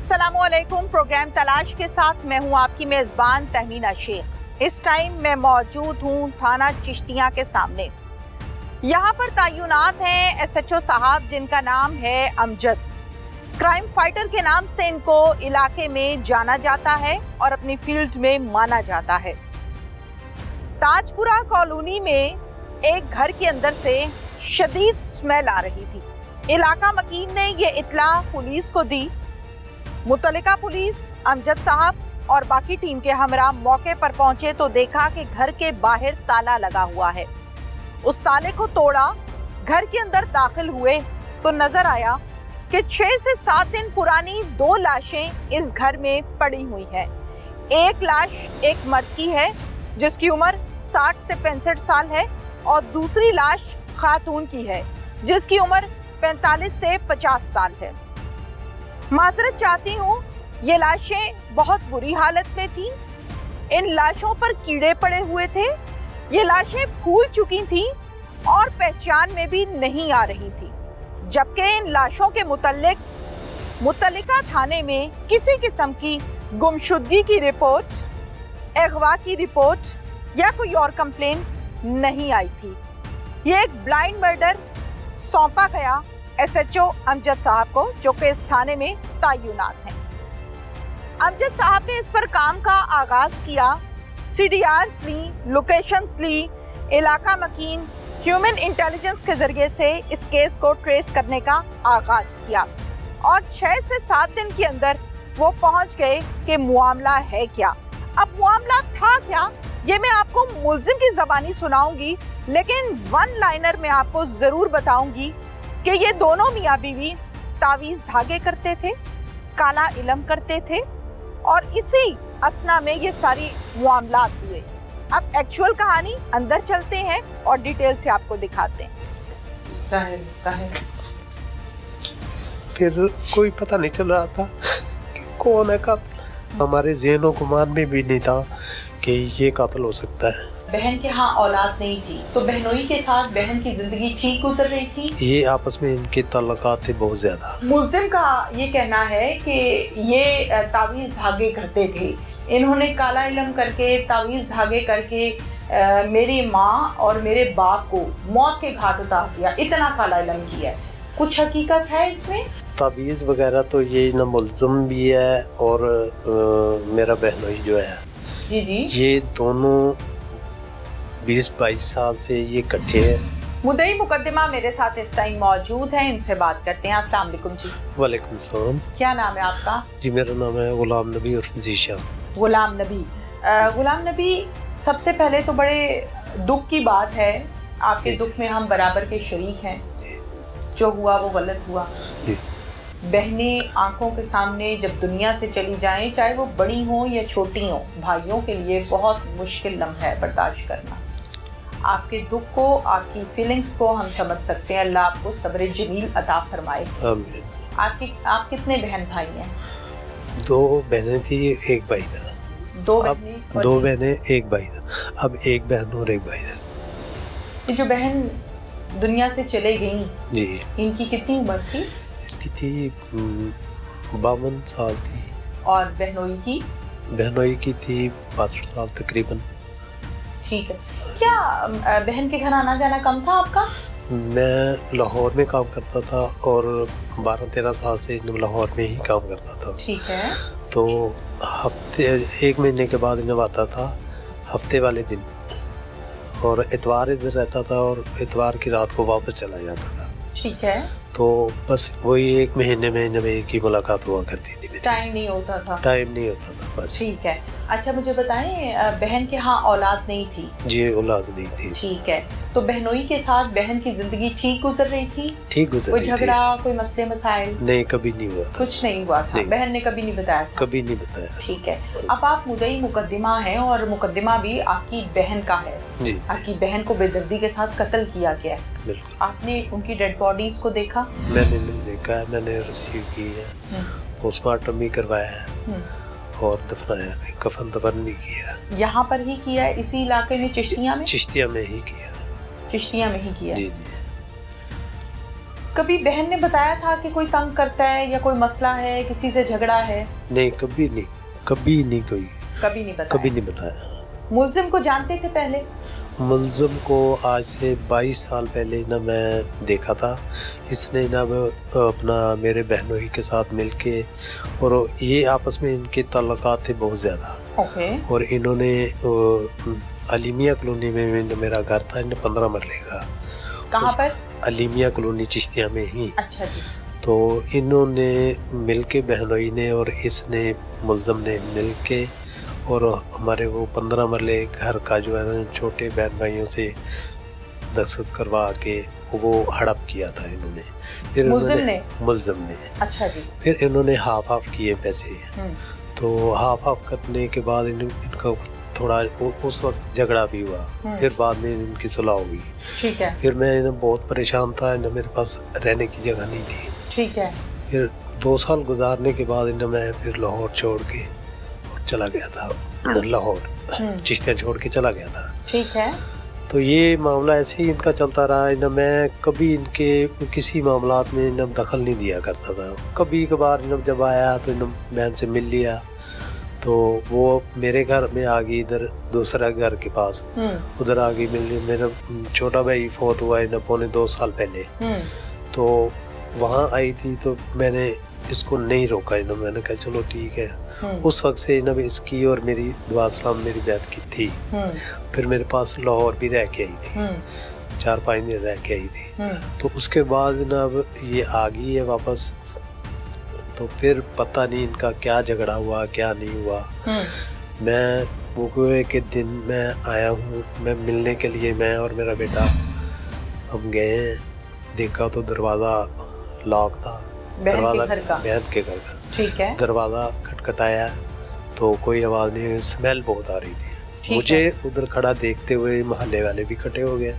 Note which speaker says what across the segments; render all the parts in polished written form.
Speaker 1: अस्सलामुअलैकुम। प्रोग्राम तलाश के साथ मैं हूं आपकी मेज़बान तहमीना शेख। इस टाइम मैं मौजूद हूं थाना चिश्तिया के सामने। यहां पर तैनात हैं SHO साहब जिनका नाम है अमजद। क्राइम फाइटर के नाम से इनको इलाके में जाना जाता है और अपनी फील्ड में माना जाता है। ताजपुरा कॉलोनी में एक घर के अंदर से शदीद स्मेल आ रही थी। इलाका मकीन ने ये इत्तला पुलिस को दी। मुतल्लिका पुलिस, अमजद साहब और बाकी टीम के हमरा मौके पर पहुंचे तो देखा कि घर के बाहर ताला लगा हुआ है। उस ताले को तोड़ा, घर के अंदर दाखिल हुए तो नजर आया कि 6 से 7 दिन पुरानी 2 लाशें इस घर में पड़ी हुई हैं। एक लाश एक मर्द की है जिसकी उम्र 60 से 65 साल है और दूसरी लाश खातून की है जिसकी उम्र 45 से 50 साल है। माजरत चाहती हूँ, ये लाशें बहुत बुरी हालत में थीं। इन लाशों पर कीड़े पड़े हुए थे। ये लाशें फूल चुकी थीं और पहचान में भी नहीं आ रही थी। जबकि इन लाशों के मुतल्लिका थाने में किसी किस्म की गुमशुदगी की रिपोर्ट, अगवा की रिपोर्ट या कोई और कंप्लेन नहीं आई थी। ये एक ब्लाइंड मर्डर सौंपा गया SHO अमजद साहब को जो कि इस थाने में तैनात हैं। अमजद साहब ने इस पर काम का आगाज किया। CDRs ली, लोकेशंस ली, इलाका मकीन, ह्यूमन इंटेलिजेंस के जरिए से इस केस को ट्रेस करने का आगाज किया और 6 से 7 दिन के अंदर वो पहुंच गए कि मामला है क्या। अब मामला था क्या ये मैं आपको मुल्जिम की ज़बानी सुनाऊंगी, लेकिन वन लाइनर में आपको ज़रूर बताऊंगी कि ये दोनों मियाँ बीवी तावीज़ धागे करते थे, काला इलम करते थे और इसी असना में ये सारी मामलात हुए। अब एक्चुअल कहानी अंदर चलते हैं और डिटेल से आपको दिखाते हैं।
Speaker 2: फिर कोई पता नहीं चल रहा था कि कौन है कातिल। हमारे ज़हन गुमान में भी नहीं था कि ये कातिल हो सकता है।
Speaker 3: बहन के यहाँ औलाद नहीं थी तो बहनोई के साथ बहन की जिंदगी ठीक गुजर रही थी।
Speaker 2: ये आपस में इनके ताल्लुकात थे बहुत ज्यादा।
Speaker 3: मुल्जिम का ये कहना है कि ये तावीज़ धागे करते थे। इन्होंने काला इलम करके तावीज़ धागे करके मेरी माँ और मेरे बाप को मौत के घाट उतार दिया। इतना काला इलम किया है। कुछ हकीकत है इसमें?
Speaker 2: तावीज़ वगैरह तो ये ना मुल्जिम भी है और मेरा बहनोई जो है
Speaker 3: जी जी,
Speaker 2: ये दोनों 20-22 साल से ये इकट्ठे हैं।
Speaker 1: मुद्दई मुकद्दमा मेरे साथ इस टाइम मौजूद हैं, इनसे बात करते हैं। अस्सलाम वालेकुम जी।
Speaker 2: वालेकुम सलाम।
Speaker 1: क्या नाम है आपका?
Speaker 2: जी मेरा नाम है गुलाम नबी और ज़ीशा।
Speaker 1: गुलाम नबी। गुलाम नबी, सबसे पहले तो बड़े दुख की बात है, आपके दुख में हम बराबर के शरीक हैं। जो हुआ वो गलत हुआ। बहनें आंखों के सामने जब दुनिया से चली जाएं, चाहे वो बड़ी हों या छोटी हों, भाइयों के लिए बहुत मुश्किल लम्हा है बर्दाश्त करना। आपके दुख को, आपकी फीलिंग्स को हम समझ सकते हैं। अल्लाह आपको सब्र जमील अता फरमाए।
Speaker 2: आमीन।
Speaker 1: आप कितने बहन भाई हैं?
Speaker 2: 2 बहनें थी, एक भाई था।
Speaker 1: 2
Speaker 2: बहनें एक भाई था। अब एक बहन और एक भाई था।
Speaker 1: ये जो बहन दुनिया से चले गई
Speaker 2: जी,
Speaker 1: इनकी कितनी उम्र थी?
Speaker 2: इसकी थी 52 साल थी।
Speaker 1: और बहनोई की?
Speaker 2: बहनोई की थी 65 साल तकरीबन।
Speaker 1: ठीक है। क्या बहन के घर आना जाना कम था आपका?
Speaker 2: मैं लाहौर में काम करता था और 12-13 साल से लाहौर में ही काम करता था।
Speaker 1: ठीक है।
Speaker 2: तो हफ्ते 1 महीने के बाद इन्हें आता था हफ्ते वाले दिन, और इतवार इधर रहता था और इतवार की रात को वापस चला जाता था।
Speaker 1: ठीक है।
Speaker 2: तो बस वही 1 महीने में जब एक ही मुलाकात हुआ करती थी।
Speaker 1: टाइम नहीं होता था?
Speaker 2: टाइम नहीं होता था बस।
Speaker 1: ठीक है। अच्छा मुझे बताएं, बहन के यहाँ औलाद नहीं थी?
Speaker 2: जी औलाद नहीं थी।
Speaker 1: ठीक है। तो बहनोई के साथ बहन की जिंदगी ठीक गुजर रही थी?
Speaker 2: ठीक गुजर रही थी।
Speaker 1: कोई झगड़ा, कोई मसले मसाइल?
Speaker 2: नहीं, कभी नहीं हुआ था।
Speaker 1: कुछ नहीं हुआ था? बहन ने कभी नहीं बताया था?
Speaker 2: कभी नहीं बताया।
Speaker 1: ठीक है। अब आप मुद्दई मुकद्दमा हैं और मुकद्दमा भी आपकी बहन का है
Speaker 2: जी।
Speaker 1: आपकी बहन को बेदर्दी के साथ कत्ल किया गया है।
Speaker 2: बिल्कुल।
Speaker 1: आपने उनकी डेड बॉडीज को देखा?
Speaker 2: मैंने नहीं देखा है, मैंने रिसीव की है, पोस्टमार्टम भी करवाया है और दफनाया नहीं, कफन दफन नहीं किया।
Speaker 1: यहाँ पर ही किया है, इसी इलाके में, चिश्तिया में?
Speaker 2: चिश्तिया में ही किया।
Speaker 1: चिश्तिया में ही किया।
Speaker 2: जी जी।
Speaker 3: کبھی بہن نے بتایا تھا کہ کوئی تنگ کرتا ہے یا کوئی مسئلہ ہے, کسی سے جھگڑا ہے؟
Speaker 2: نہیں, کبھی نہیں
Speaker 3: کبھی نہیں بتایا.
Speaker 2: کبھی نہیں بتایا.
Speaker 3: ملزم کو جانتے تھے پہلے؟
Speaker 2: ملزم کو آج سے 22 سال پہلے نا میں دیکھا تھا. اس نے نا اپنا میرے بہنوئی کے ساتھ مل کے, اور یہ آپس میں ان کے تعلقات تھے بہت زیادہ. اور انہوں نے علیمیہ کالونی میں میرا گھر تھا, 15 مرلے کا.
Speaker 3: کہاں پر؟
Speaker 2: علیمیہ کالونی چشتیہ میں ہی.
Speaker 3: اچھا جی.
Speaker 2: تو انہوں نے مل کے, بہنوئی نے اور اس نے ملزم نے مل کے, اور ہمارے وہ 15 مرلے گھر کا جو ہے نا چھوٹے بہن بھائیوں سے دستخط کروا کے وہ ہڑپ کیا تھا انہوں نے. پھر ملزم نے.
Speaker 3: اچھا جی.
Speaker 2: پھر انہوں نے ہاف کیے پیسے. تو ہاف کرنے کے بعد ان کا تھوڑا اس وقت جھگڑا بھی ہوا. پھر بعد میں ان کی صلح ہوئی.
Speaker 3: ٹھیک ہے.
Speaker 2: پھر میں بہت پریشان تھا, میرے پاس رہنے کی جگہ نہیں تھی.
Speaker 3: ٹھیک ہے.
Speaker 2: پھر 2 سال گزارنے کے بعد میں پھر لاہور چھوڑ کے چلا گیا تھا. لاہور چشتیاں چھوڑ کے چلا گیا تھا.
Speaker 3: ٹھیک ہے.
Speaker 2: تو یہ معاملہ ایسے ہی ان کا چلتا رہا. میں کبھی ان کے کسی معاملات میں دخل نہیں دیا کرتا تھا. کبھی کبھار جب آیا تو بہن سے مل لیا, تو وہ میرے گھر میں آ گئی, ادھر دوسرا گھر کے پاس ادھر آ گئی مل. میرا چھوٹا بھائی فوت ہوا ہے 2.25 سال پہلے. تو وہاں آئی تھی تو میں نے اس کو نہیں روکا. میں نے کہا چلو ٹھیک ہے. اس وقت سے اس کی اور میری دعا سلام میری بہن کی تھی. پھر میرے پاس لاہور بھی رہ کے آئی تھی, 4-5 دن رہ کے آئی تھی. تو اس کے بعد اب یہ آ گئی ہے واپس. تو پھر پتہ نہیں ان کا کیا جھگڑا ہوا کیا نہیں ہوا. میں وہ کوئے کے دن میں آیا ہوں, میں ملنے کے لیے میں اور میرا بیٹا ہم گئے ہیں. دیکھا تو دروازہ لاک تھا. دروازہ بہن کے گھر کا. ٹھیک ہے. دروازہ کھٹکھٹایا تو کوئی آواز نہیں, اسمیل بہت آ رہی تھی. مجھے ادھر کھڑا دیکھتے ہوئے محلے والے بھی کھٹے ہو گئے.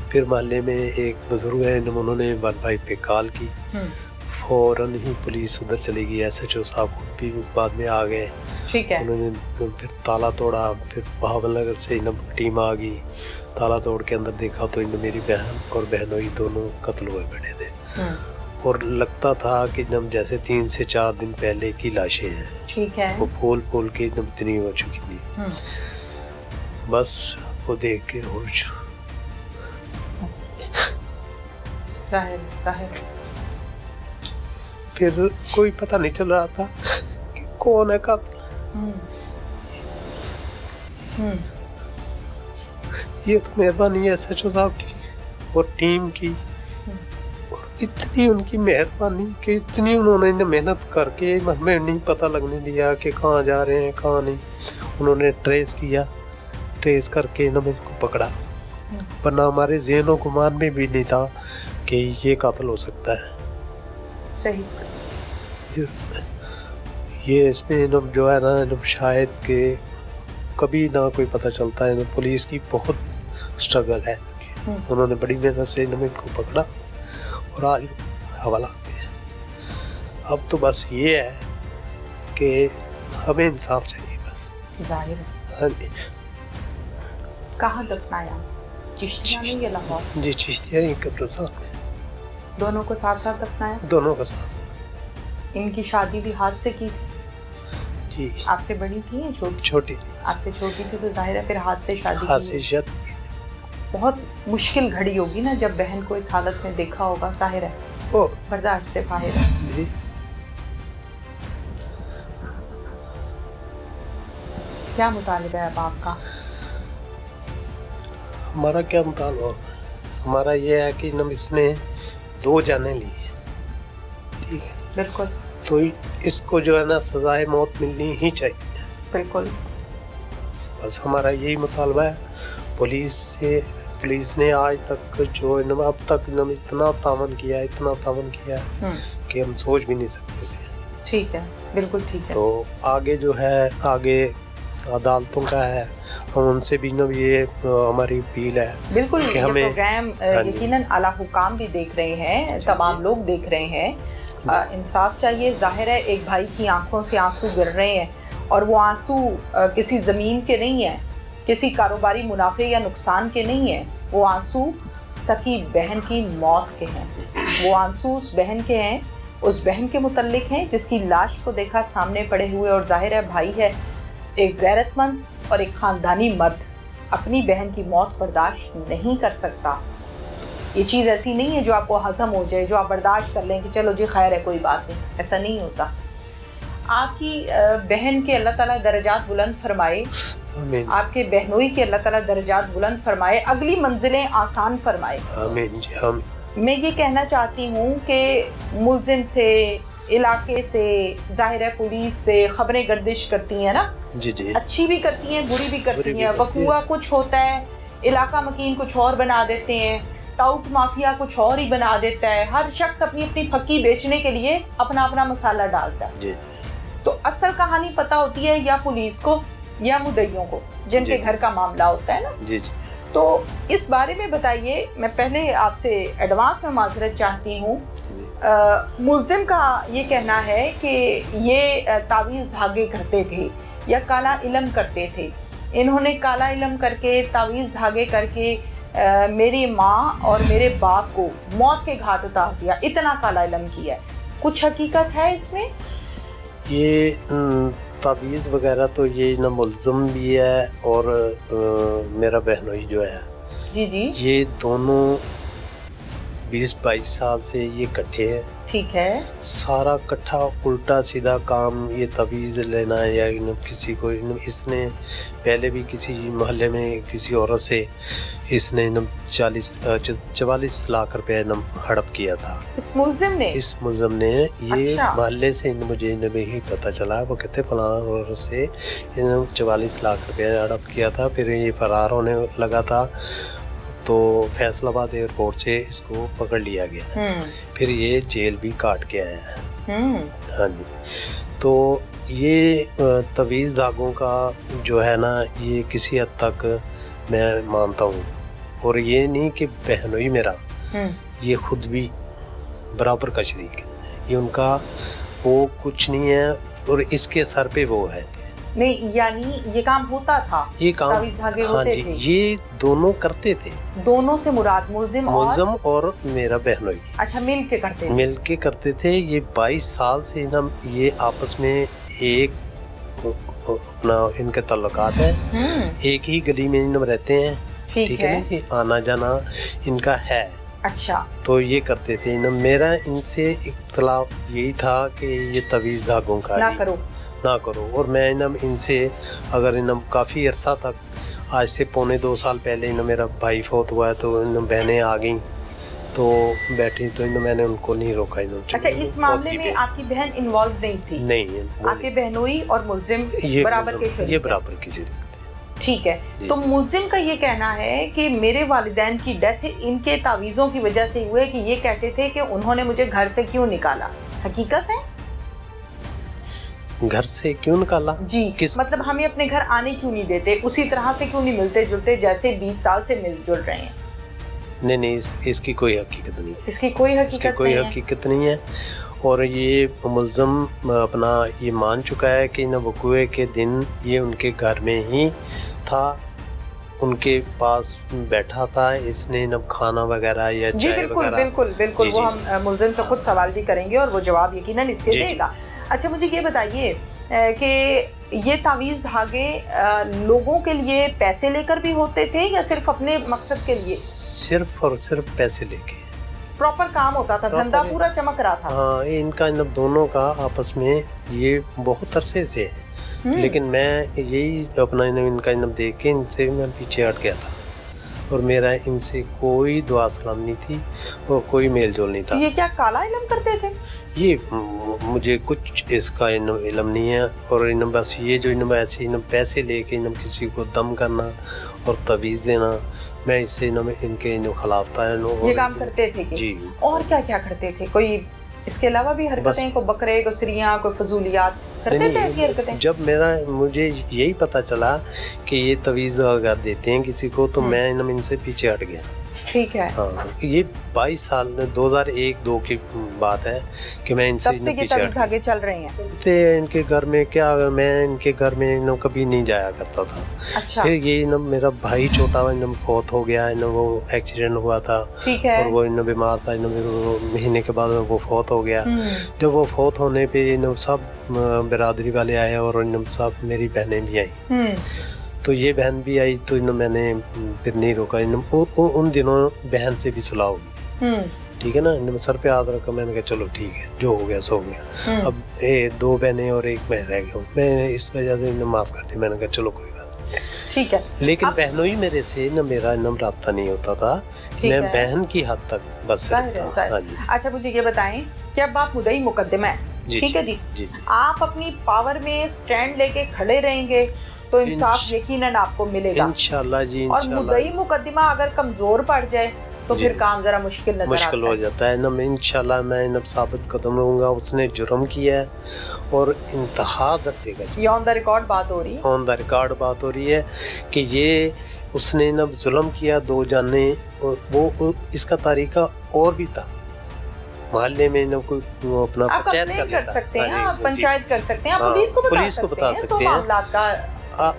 Speaker 2: پھر محلے میں ایک بزرگ ہیں, انہوں نے 1 پہ کال کی. فوراً ہی پولیس ادھر چلی گئی. SHO صاحب خود بھی بعد میں آ گئے. انہوں نے پھر تالا توڑا. پھر بہاول نگر سے ٹیم آ گئی. تالا توڑ کے اندر دیکھا تو میری بہن اور بہنوئی دونوں قتل ہوئے پڑے تھے. اور لگتا تھا کہ جیسے 3 سے 4 دن پہلے کی لاشیں ہیں. ٹھیک ہے. وہ پھول کے اتنی ہو چکی تھی. بس وہ دیکھ کے ہوش. پھر کوئی پتہ نہیں چل رہا تھا کہ کون ہے قاتل. یہ تو مہربانی ہے SHO صاحب کی اور ٹیم کی, اور اتنی ان کی مہربانی کہ اتنی انہوں نے محنت کر کے ہمیں نہیں پتہ لگنے دیا کہ کہاں جا رہے ہیں کہاں نہیں. انہوں نے ٹریس کیا, ٹریس کر کے ان کو پکڑا. ورنہ ہمارے ذہن و گمان میں بھی نہیں تھا کہ یہ قاتل ہو سکتا ہے.
Speaker 3: صحیح.
Speaker 2: یہ اس میں جو ہے نا شاید کہ کبھی نہ کوئی پتہ چلتا ہے. پولیس کی بہت سٹرگل ہے. انہوں نے بڑی محنت سے ان کو پکڑا اور آج حوالات میں ہے. اب تو بس یہ ہے کہ ہمیں انصاف چاہیے بس.
Speaker 3: ظاہر ہے.
Speaker 2: ہاں جی.
Speaker 3: کہاں دفنایا؟ چشتیہ میں یا لاہور؟
Speaker 2: جی چشتیہ ہی قبرستان میں.
Speaker 3: دونوں کو ساتھ ساتھ دفنایا؟
Speaker 2: دونوں کا ساتھ.
Speaker 3: ان کی شادی بھی ہاتھ سے کی تھی؟
Speaker 2: جی.
Speaker 3: آپ سے بڑی تھی یا چھوٹی؟
Speaker 2: چھوٹی.
Speaker 3: آپ سے چھوٹی تھی تو ظاہر ہے پھر ہاتھ سے شادی.
Speaker 2: ہاتھ سے شادی.
Speaker 3: بہت مشکل گھڑی ہوگی نا جب بہن کو اس حالت میں دیکھا ہوگا. ظاہر ہے برداشت سے باہر ہے.
Speaker 2: جی.
Speaker 3: کیا مطالبہ ہے اب آپ کا؟
Speaker 2: ہمارا کیا مطالبہ؟ ہمارا یہ ہے کہ اس نے 2 جانیں لی ہیں. ٹھیک ہے.
Speaker 3: بالکل.
Speaker 2: تو اس کو جو ہے نا سزائے موت ملنی ہی چاہیے.
Speaker 3: بالکل.
Speaker 2: بس ہمارا یہی مطالبہ ہے. پولیس نے آج تک جو اب تک اتنا تعاون کیا کہ ہم سوچ بھی نہیں سکتے تھے.
Speaker 3: ٹھیک ہے. بالکل ٹھیک ہے.
Speaker 2: تو آگے جو ہے آگے عدالتوں کا ہے, ہم ان سے بھی یہ ہماری اپیل ہے.
Speaker 3: بالکل. یہ پروگرام یقیناً اعلیٰ حکام بھی دیکھ رہے ہیں, تمام لوگ دیکھ رہے ہیں. انصاف چاہیے. ظاہر ہے ایک بھائی کی آنکھوں سے آنسو گر رہے ہیں اور وہ آنسو کسی زمین کے نہیں ہیں, کسی کاروباری منافع یا نقصان کے نہیں ہیں. وہ آنسو सकी बहन की मौत के हैं। वो आंसू उस बहन के हैं, उस बहन के मुतल्लिक हैं जिसकी लाश को देखा सामने पड़े हुए, और जाहिर है भाई है एक गैरतमंद और एक ख़ानदानी मर्द अपनी बहन की मौत बर्दाश्त नहीं कर सकता। ये चीज़ ऐसी नहीं है जो आपको हज़म हो जाए, जो आप बर्दाश्त कर लें कि चलो जी खैर है कोई बात नहीं, ऐसा नहीं होता। आपकी बहन के अल्लाह ताला दर्जात बुलंद फरमाए,
Speaker 2: आमीन
Speaker 3: आपके बहनोई के अल्लाह ताला दर्जात बुलंद फरमाए, अगली मंजिलें आसान फरमाए।
Speaker 2: आमीन जी आमीन।
Speaker 3: मैं ये कहना चाहती हूँ कि मुलजिम से, इलाके से, ज़ाहिर है पुलिस से खबरें गर्दिश करती हैं ना,
Speaker 2: जी जी,
Speaker 3: अच्छी भी करती हैं बुरी भी करती
Speaker 2: बुरी भी
Speaker 3: हैं।
Speaker 2: करती
Speaker 3: वकूआ कुछ होता है, इलाका मकीन कुछ और बना देते हैं, टाउट माफिया कुछ और ही बना देता है। हर शख्स अपनी अपनी फक्की बेचने के लिए अपना अपना मसाला डालता है।
Speaker 2: जी
Speaker 3: तो असल कहानी पता होती है या पुलिस को या मुद्दइयों को, जिनके
Speaker 2: जी।
Speaker 3: घर का मामला होता है ना।
Speaker 2: जी जी।
Speaker 3: तो इस बारे में बताइए। मैं पहले आपसे एडवांस में माजरत चाहती हूँ। मुलजिम का ये कहना है कि ये तावीज़ धागे करते थे या काला इलम करते थे। इन्होंने काला इलम करके, तावीज़ धागे करके मेरी माँ और मेरे बाप को मौत के घाट उतार दिया, इतना काला इलम किया है। कुछ हकीकत है इसमें?
Speaker 2: ये तावीज़ वगैरह तो ये ना मुल्ज़म भी है और मेरा बहनोई जो है
Speaker 3: जी जी,
Speaker 2: ये दोनों 20-22 साल से ये इकट्ठे हैं।
Speaker 3: ठीक है।
Speaker 2: सारा इकट्ठा उल्टा सीधा काम, ये तवीज़ लेना या किसी को, इसने पहले भी किसी मोहल्ले में किसी औरत से इसने 44 लाख रुपए हड़प किया था।
Speaker 3: इस मुलजिम ने?
Speaker 2: इस मुलज़म ने, ये
Speaker 3: अच्छा।
Speaker 2: मोहल्ले से मुझे ही पता चला। वो कहते फलां औरत से 44 लाख रुपए हड़प किया था। फिर ये फरार होने लगा था तो फैसलाबाद एयरपोर्ट से इसको पकड़ लिया गया। फिर ये जेल भी काट के आया है। हाँ जी। तो ये तवीज़ धागों का जो है ना, ये किसी हद तक मैं मानता हूँ। और ये नहीं कि बहनोई मेरा, ये खुद भी बराबर का शरीक है। ये उनका वो कुछ नहीं है और इसके सर पे वो है।
Speaker 3: नहीं, यानी ये काम होता था,
Speaker 2: ये काम,
Speaker 3: तावीज़ धागे
Speaker 2: हाँ
Speaker 3: होते
Speaker 2: जी,
Speaker 3: थे।
Speaker 2: ये दोनों करते थे।
Speaker 3: दोनों से मुराद मुलजिम
Speaker 2: और मेरा बहनोई।
Speaker 3: अच्छा, मिल के करते थे।
Speaker 2: मिल के करते थे। ये 22 साल से ना ये आपस में एक अपना इनके ताल्लुकात है। एक ही गली में इन रहते हैं, ठीक है ना जी, आना जाना इनका है।
Speaker 3: अच्छा।
Speaker 2: तो ये करते थे। मेरा इनसे इख्तलाफ यही था कि ये तवीज़ धागों का ना करो। और मैं इनसे अगर काफ़ी अरसा तक, आज से 1.25 साल पहले मेरा भाई फौत हुआ है तो बहनें आ गई तो बैठी, तो मैंने उनको नहीं रोका।
Speaker 3: अच्छा, इस मामले में आपकी बहन इन्वॉल्व नहीं थी?
Speaker 2: नहीं,
Speaker 3: आपके बहनोई और मुलजिम बराबर के शरीक?
Speaker 2: ये बराबर के शरीक थे।
Speaker 3: ठीक है। तो मुलजिम का ये कहना है कि मेरे वालिदैन की डेथ इनके तावीज़ों की वजह से हुए कि ये कहते थे कि उन्होंने मुझे घर से क्यों निकाला। हकीकत है?
Speaker 2: घर से क्यों निकाला
Speaker 3: जी, मतलब हमें अपने घर आने क्यों नहीं देते, उसी तरह से क्यों नहीं मिलते जुलते जैसे 20 साल से मिल जुल रहे हैं?
Speaker 2: नहीं, इसकी कोई हकीकत नहीं।
Speaker 3: इसकी कोई
Speaker 2: हकीकत नहीं है। और ये मुल्ज़म अपना ये मान चुका है कि वक़ूए के दिन ये उनके घर में ही था, उनके पास बैठा था। इसने खाना वगैरह या चाय वगैरह।
Speaker 3: बिल्कुल वो हम मुल्ज़िम से खुद सवाल भी करेंगे और वो जवाब यकीनन इसके देगा। अच्छा, मुझे ये बताइए कि ये तावीज़ धागे लोगों के लिए पैसे लेकर भी होते थे या सिर्फ अपने मकसद के लिए?
Speaker 2: सिर्फ और सिर्फ पैसे लेके।
Speaker 3: प्रॉपर काम होता था, धंधा पूरा चमक रहा था।
Speaker 2: हाँ, इनका दोनों का आपस में ये बहुत अरसे से है। लेकिन मैं यही अपना इनका देख के इनसे मैं पीछे हट गया था और मेरा इनसे कोई दुआ सलाम नहीं थी और कोई मेल जोल नहीं था।
Speaker 3: ये क्या काला इल्म करते थे?
Speaker 2: ये मुझे कुछ इसका इल्म नहीं है। और बस ये जो ऐसे पैसे लेके किसी को दम करना और तवीज़ देना, मैं इससे इनके खिलाफ था।
Speaker 3: ये काम करते थे कि?
Speaker 2: जी।
Speaker 3: और क्या क्या करते थे? कोई इसके अलावा भी हरकतें, को बकरे, को सरियाँ, कोई फजूलियात करते थे ऐसी हरकतें?
Speaker 2: जब मुझे यही पता चला कि ये तवीज़ अगर देते हैं किसी को तो मैं इनसे पीछे हट गया।
Speaker 3: ठीक है।
Speaker 2: हाँ, ये 22 साल में 2001-2 की बात है कि मैं इनसे
Speaker 3: तब से ये
Speaker 2: पीछे
Speaker 3: तावीज़ धागे चल रहे हैं।
Speaker 2: थे इनके घर में। क्या मैं इनके घर में इन कभी नहीं जाया करता था।
Speaker 3: अच्छा,
Speaker 2: फिर ये इन मेरा भाई छोटा इन फौत हो गया, इन वो एक्सीडेंट हुआ था
Speaker 3: ठीक है।
Speaker 2: और वो इन बीमार था, इन महीने के बाद वो फौत हो गया। जब वो फौत होने पे इन सब बिरादरी वाले आए और इन सब मेरी बहनें भी आई। तो ये बहन भी आई तो मैंने फिर नहीं रोका। उन दिनों बहन से भी सुलह होगी, ठीक है ना। इन्होंने सर पे हाथ रखा, मैंने कहा चलो ठीक है, जो हो गया सो हो गया। अब 2 बहनें और 1 बहन रह गई हूँ, मैं इस वजह से इन्हें माफ़ कर दी। मैंने कहा चलो कोई बात नहीं,
Speaker 3: ठीक है।
Speaker 2: लेकिन बहनों ही मेरे से न मेरा रब्ता नहीं होता था, मैं बहन की हद तक बस रहता। हाँ जी।
Speaker 3: अच्छा, मुझे ये बताएं कि अब आप मुद्दई मुकद्दमा है, ठीक है जी, आप अपनी पावर में स्टैंड लेके खड़े रहेंगे तो इंसाफ यकीनन आपको मिलेगा
Speaker 2: इंशाल्लाह जी।
Speaker 3: और मुद्दई मुकद्दमा अगर कमजोर पड़ जाए तो फिर काम जरा मुश्किल
Speaker 2: हो जाता है ना। मैं इंशाल्लाह मैं साबित कदम रहूंगा, उसने जुर्म किया है और इंतहा दर्जे का,
Speaker 3: ये ऑन द रिकॉर्ड बात हो रही है,
Speaker 2: ऑन द रिकॉर्ड बात हो रही है कि ये उसने न जुल्म किया 2 जाने। वो इसका तरीका और भी था, मोहल्ले में न कोई अपना पंचायत
Speaker 3: कर सकते हैं, आप पंचायत कर सकते हैं, आप पुलिस को बता सकते हैं।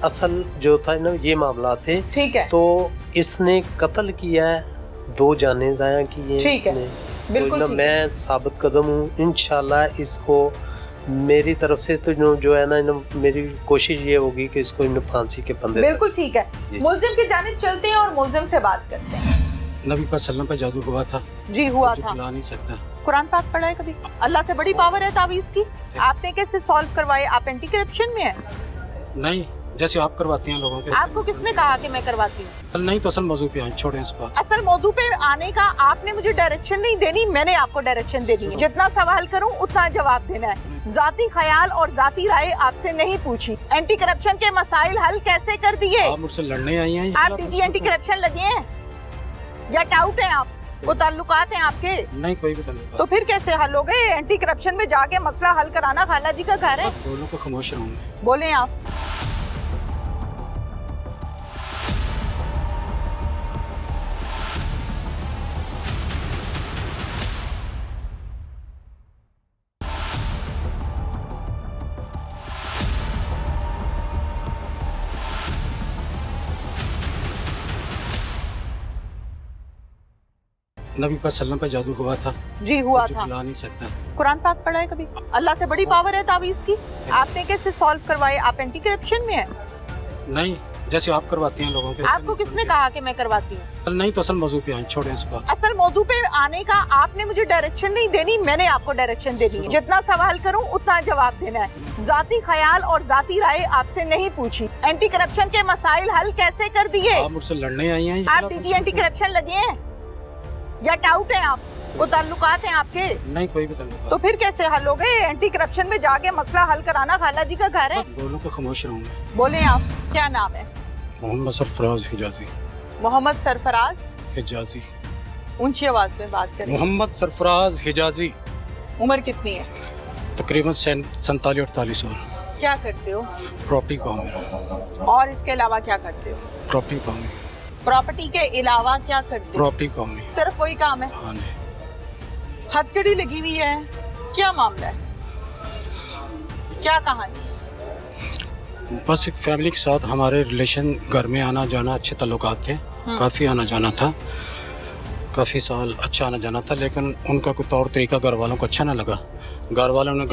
Speaker 2: असल जो था ना ये मामला थे,
Speaker 3: ठीक है।
Speaker 2: तो इसने कत्ल किया है, 2 जाने ज़ाया की है,
Speaker 3: ठीक है, बिल्कुल
Speaker 2: तो मैं साबित कदम हूँ इंशाल्लाह। इसको मेरी तरफ से तो जो है ना मेरी कोशिश ये होगी कि इसको इन फांसी के फंदे।
Speaker 3: बिल्कुल ठीक है, मुल्जिम की जानिब चलते हैं और मुल्जिम से बात करते हैं।
Speaker 4: नबी पाक सल्लम पे जादू हुआ था
Speaker 3: जी, हुआ था,
Speaker 4: जुटला नहीं सकता।
Speaker 1: कुरान पाक पढ़ा है कभी? अल्लाह से बड़ी पावर है तावीज़ की। आपने कैसे सॉल्व करवाए? आप एंटी करप्शन में हैं?
Speaker 4: नहीं, जैसे आप करवाती हैं लोगों के।
Speaker 1: आपको किसने कहा कि मैं करवाती हूँ?
Speaker 4: नहीं तो असल मौजू पे आए, छोड़ें इस बात।
Speaker 1: असल मौजू पे आने का आपने मुझे डायरेक्शन नहीं देनी, मैंने आपको डायरेक्शन देनी है। जितना सवाल करूँ उतना जवाब देना है। जाती ख्याल और जाती राय आपसे नहीं पूछी। एंटी करप्शन के मसाइल हल कैसे कर दिए?
Speaker 4: आप मुझसे लड़ने आई हैं?
Speaker 1: आप डीजी एंटी करप्शन लगे हैं या टाउट हैं आप? वो ताल्लुकात हैं आपके?
Speaker 4: नहीं, कोई भी ताल्लुकात।
Speaker 1: तो फिर कैसे हल हो गए? एंटी करप्शन में जाके मसला हल कराना खाला जी का घर है।
Speaker 4: दोनों को खामोश रहूंगा।
Speaker 1: बोले आप।
Speaker 4: नबी पाक सल्लम पे जादू हुआ था
Speaker 1: जी, हुआ था,
Speaker 4: जुटला नहीं सकता।
Speaker 1: कुरान पाक पढ़ा है कभी? अल्लाह से बड़ी पावर है तावीज़ की। आपने कैसे सॉल्व करवाए? आप एंटी करप्शन में हैं?
Speaker 4: नहीं, जैसे आप करवाती हैं लोगों के।
Speaker 1: आपको किसने कहा कि मैं करवाती हूँ?
Speaker 4: नहीं तो असल मौजू पे आए, छोड़ें इस बात।
Speaker 1: असल मौजू पे आने का आपने मुझे डायरेक्शन नहीं देनी, मैंने आपको डायरेक्शन देनी है। जितना सवाल करूँ उतना जवाब देना है। जाती ख्याल और जाती राय आपसे नहीं पूछी। एंटी करप्शन के मसाइल हल कैसे कर दिए?
Speaker 4: आप मुझसे लड़ने आई हैं?
Speaker 1: आप डीजी एंटी करप्शन लगे हैं या टाउट हैं आप? वो ताल्लुकात हैं आपके?
Speaker 4: नहीं, कोई भी ताल्लुकात।
Speaker 1: तो फिर कैसे हल हो गए? एंटी करप्शन में जाके मसला हल कराना खाला जी का घर है।
Speaker 4: दोनों को खामोश रहूंगा।
Speaker 1: बोले आप, क्या नाम है?
Speaker 4: मोहम्मद सरफराज हिजाजी।
Speaker 1: मोहम्मद सरफराज
Speaker 4: हिजाजी।
Speaker 1: ऊंची आवाज में बात करें।
Speaker 4: मोहम्मद सरफराज हिजाजी।
Speaker 1: उम्र कितनी है?
Speaker 4: तकरीबन 47-48 साल।
Speaker 1: क्या करते हो?
Speaker 4: प्रॉपर्टी काम है।
Speaker 1: और इसके अलावा क्या करते हो?
Speaker 4: प्रॉपर्टी काम है।
Speaker 1: प्रॉपर्टी के अलावा क्या करते हो?
Speaker 4: प्रॉपर्टी काम है।
Speaker 1: सिर्फ वही काम है?
Speaker 4: हाँ जी।
Speaker 1: हथकड़ी लगी हुई है, क्या मामला है, क्या कहानी?
Speaker 4: बस एक फैमिली के साथ हमारे रिलेशन, घर में आना जाना, अच्छे ताल्लुकात थे, काफ़ी आना जाना था, काफ़ी साल अच्छा आना जाना था, लेकिन उनका कोई तौर तरीका घर वालों को अच्छा ना लगा। घर वालों ने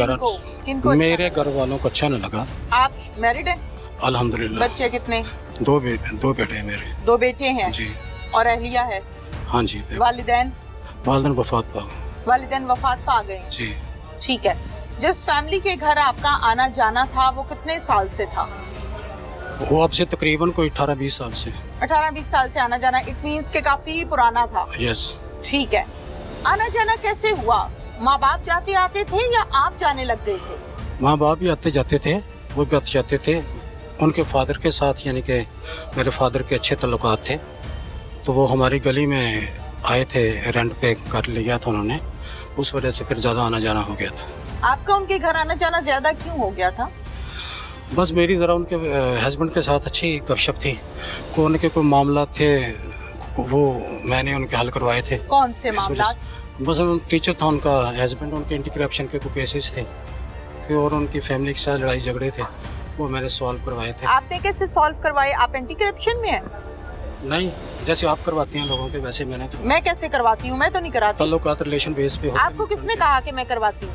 Speaker 1: किनको
Speaker 4: मेरे घर वालों को अच्छा ना लगा।
Speaker 1: आप मैरिड हैं?
Speaker 4: अल्हम्दुलिल्लाह।
Speaker 1: बच्चे कितने?
Speaker 4: 2 बेटे हैं मेरे।
Speaker 1: 2 बेटे हैं
Speaker 4: जी।
Speaker 1: और अहलिया है?
Speaker 4: हाँ जी।
Speaker 1: वालिदैन?
Speaker 4: वालिदैन वफात पा गए।
Speaker 1: वालिदैन वफात पा गए
Speaker 4: जी।
Speaker 1: ठीक है। जिस फैमिली के घर आपका आना जाना था वो कितने साल से था?
Speaker 4: वो अब से तकरीबन कोई 18-20 साल से।
Speaker 1: 18-20 साल से आना जाना, इट मींस के काफी पुराना था।
Speaker 4: यस।
Speaker 1: ठीक है। आना जाना कैसे हुआ? माँ बाप जाते आते थे या आप जाने लग गए थे?
Speaker 4: माँ बाप भी आते जाते थे, वो भी आते जाते थे। उनके फादर के साथ, यानी कि मेरे फादर के अच्छे ताल्लुकात थे, तो वो हमारी गली में आए थे, रेंट पे कर लिया था उन्होंने, उस वजह से फिर ज़्यादा आना जाना हो गया था।
Speaker 1: आपका उनके घर आना जाना ज़्यादा क्यों हो गया था?
Speaker 4: बस मेरी ज़रा उनके हस्बैंड के साथ अच्छी गपशप थी, को उनके कोई मामला थे, वो मैंने उनके हल करवाए थे।
Speaker 1: कौन से
Speaker 4: इस वजह
Speaker 1: मामला?
Speaker 4: से- बस उन टीचर था उनका हस्बैंड, उनके एंटी करप्शन के कोई केसेस थे कि और उनकी फैमिली के साथ लड़ाई झगड़े थे, वो मैंने सॉल्व करवाए थे।
Speaker 1: आपने कैसे सॉल्व करवाए? आप एंटी करप्शन में हैं?
Speaker 4: नहीं, जैसे आप करवाती हैं लोगों के वैसे मैंने तो
Speaker 1: मैं कैसे करवाती हूँ? मैं तो नहीं कराती।
Speaker 4: ताल्लुकात रिलेशन बेस पे होते हैं।
Speaker 1: आपको किसने कहा कि मैं करवाती हूँ?